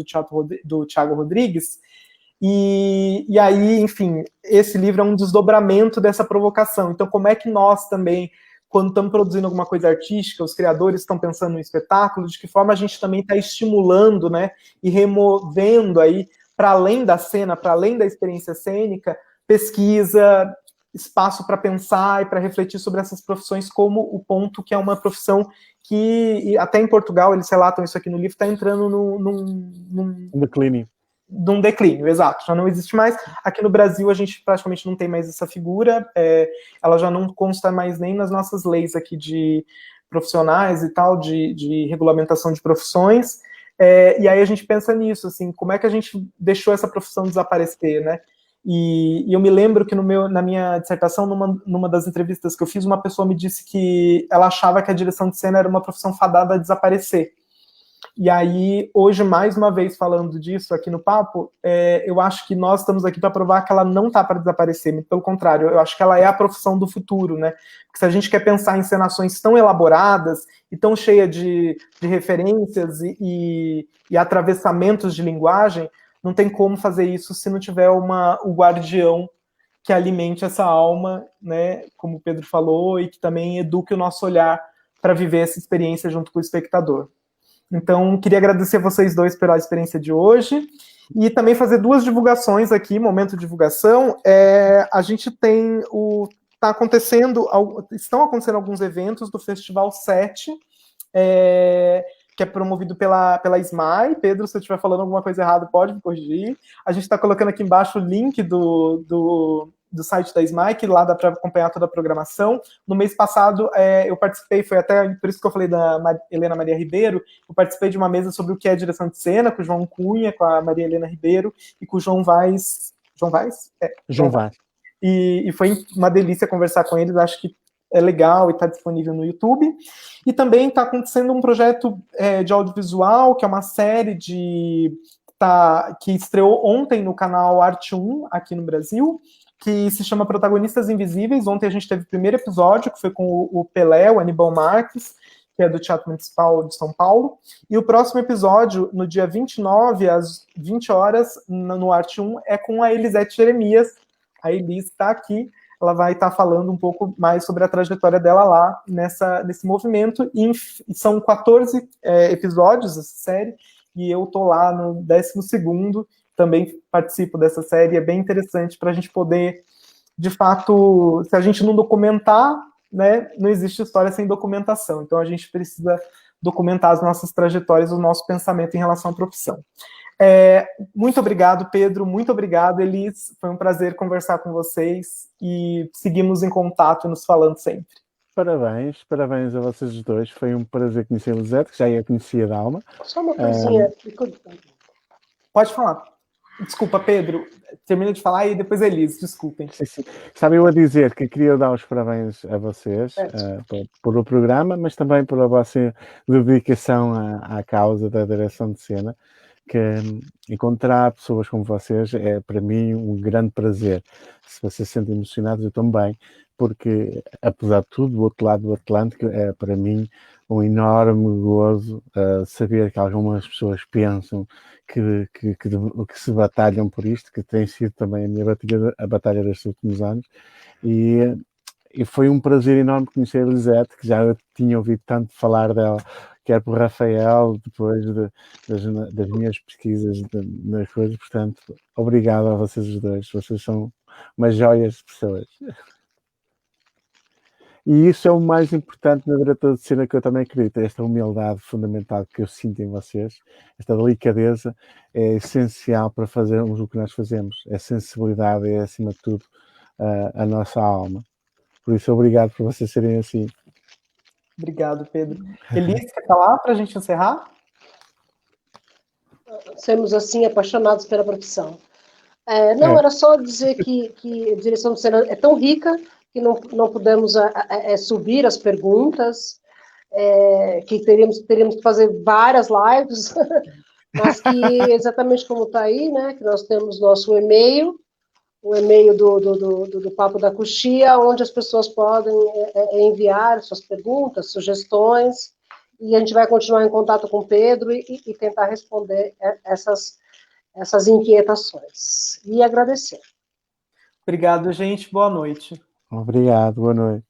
do Thiago Rodrigues, e aí, enfim, esse livro é um desdobramento dessa provocação. Então, como é que nós também, quando estamos produzindo alguma coisa artística, os criadores estão pensando no espetáculo, de que forma a gente também está estimulando, né, e removendo aí, para além da cena, para além da experiência cênica, pesquisa, espaço para pensar e para refletir sobre essas profissões, como o ponto que é uma profissão que, até em Portugal, eles relatam isso aqui no livro, está entrando num declínio. Num declínio, exato, já não existe mais. Aqui no Brasil a gente praticamente não tem mais essa figura, ela já não consta mais nem nas nossas leis aqui de profissionais e tal, de regulamentação de profissões, e aí a gente pensa nisso, assim, como é que a gente deixou essa profissão desaparecer, né? E eu me lembro que na minha dissertação, numa das entrevistas que eu fiz, uma pessoa me disse que ela achava que a direção de cena era uma profissão fadada a desaparecer. E aí, hoje, mais uma vez, falando disso aqui no Papo, eu acho que nós estamos aqui para provar que ela não está para desaparecer, muito pelo contrário, eu acho que ela é a profissão do futuro, né? Porque se a gente quer pensar em encenações tão elaboradas e tão cheias de referências e atravessamentos de linguagem, não tem como fazer isso se não tiver o guardião que alimente essa alma, né, como o Pedro falou, e que também eduque o nosso olhar para viver essa experiência junto com o espectador. Então, queria agradecer a vocês dois pela experiência de hoje e também fazer duas divulgações aqui, momento de divulgação. A gente estão acontecendo alguns eventos do Festival 7, que é promovido pela SMAI. Pedro, se eu estiver falando alguma coisa errada, pode me corrigir. A gente está colocando aqui embaixo o link do site da SMAI, que lá dá para acompanhar toda a programação. No mês passado, eu participei, foi até por isso que eu falei da Helena Maria Ribeiro, eu participei de uma mesa sobre o que é direção de cena, com o João Cunha, com a Maria Helena Ribeiro, e com o João Vaz. João Vaz? João Vaz. E foi uma delícia conversar com eles, acho que é legal e está disponível no YouTube. E também está acontecendo um projeto de audiovisual, que é uma série que estreou ontem no canal Arte 1, aqui no Brasil, que se chama Protagonistas Invisíveis. Ontem a gente teve o primeiro episódio, que foi com o Pelé, o Aníbal Marques, que é do Teatro Municipal de São Paulo. E o próximo episódio, no dia 29, às 20 horas, no Arte 1, é com a Elisete Jeremias. A Elis está aqui, ela vai estar falando um pouco mais sobre a trajetória dela lá nesse movimento. E são 14 episódios essa série, e eu estou lá no 12º, também participo dessa série. É bem interessante para a gente poder, de fato, se a gente não documentar, né, não existe história sem documentação. Então a gente precisa documentar as nossas trajetórias, o nosso pensamento em relação à profissão. Muito obrigado, Pedro, muito obrigado, Elis, foi um prazer conversar com vocês e seguimos em contato e nos falando sempre. Parabéns a vocês dois, foi um prazer conhecer a Elisete, que já a conhecia da alma. Só uma coisinha. Pode falar. Desculpa, Pedro, termina de falar e depois Elis, desculpem. Sim. Estava eu a dizer que queria dar os parabéns a vocês por o programa, mas também pela vossa dedicação à causa da direção de cena, que encontrar pessoas como vocês é para mim um grande prazer. Se vocês se sentem emocionados, eu também, porque apesar de tudo, do outro lado do Atlântico, é para mim um enorme gozo saber que algumas pessoas pensam que se batalham por isto, que tem sido também a batalha destes últimos anos, e foi um prazer enorme conhecer a Elisete, que já eu tinha ouvido tanto falar dela, quer por Rafael, depois das minhas pesquisas nas coisas. Portanto, obrigado a vocês os dois, vocês são umas joias de pessoas. E isso é o mais importante na diretora de cena, que eu também acredito, esta humildade fundamental que eu sinto em vocês, esta delicadeza é essencial para fazermos o que nós fazemos, a sensibilidade é, acima de tudo, a nossa alma. Por isso, obrigado por vocês serem assim. Obrigado, Pedro. Elis, quer falar para a gente encerrar? Sermos assim apaixonados pela profissão. Era só dizer que a direção de cena é tão rica que não pudemos subir as perguntas, que teríamos que fazer várias lives, mas que exatamente como está aí, né, que nós temos nosso e-mail, o e-mail do Papo da Coxia, onde as pessoas podem enviar suas perguntas, sugestões, e a gente vai continuar em contato com o Pedro e tentar responder essas inquietações. E agradecer. Obrigado, gente. Boa noite. Obrigado, boa noite.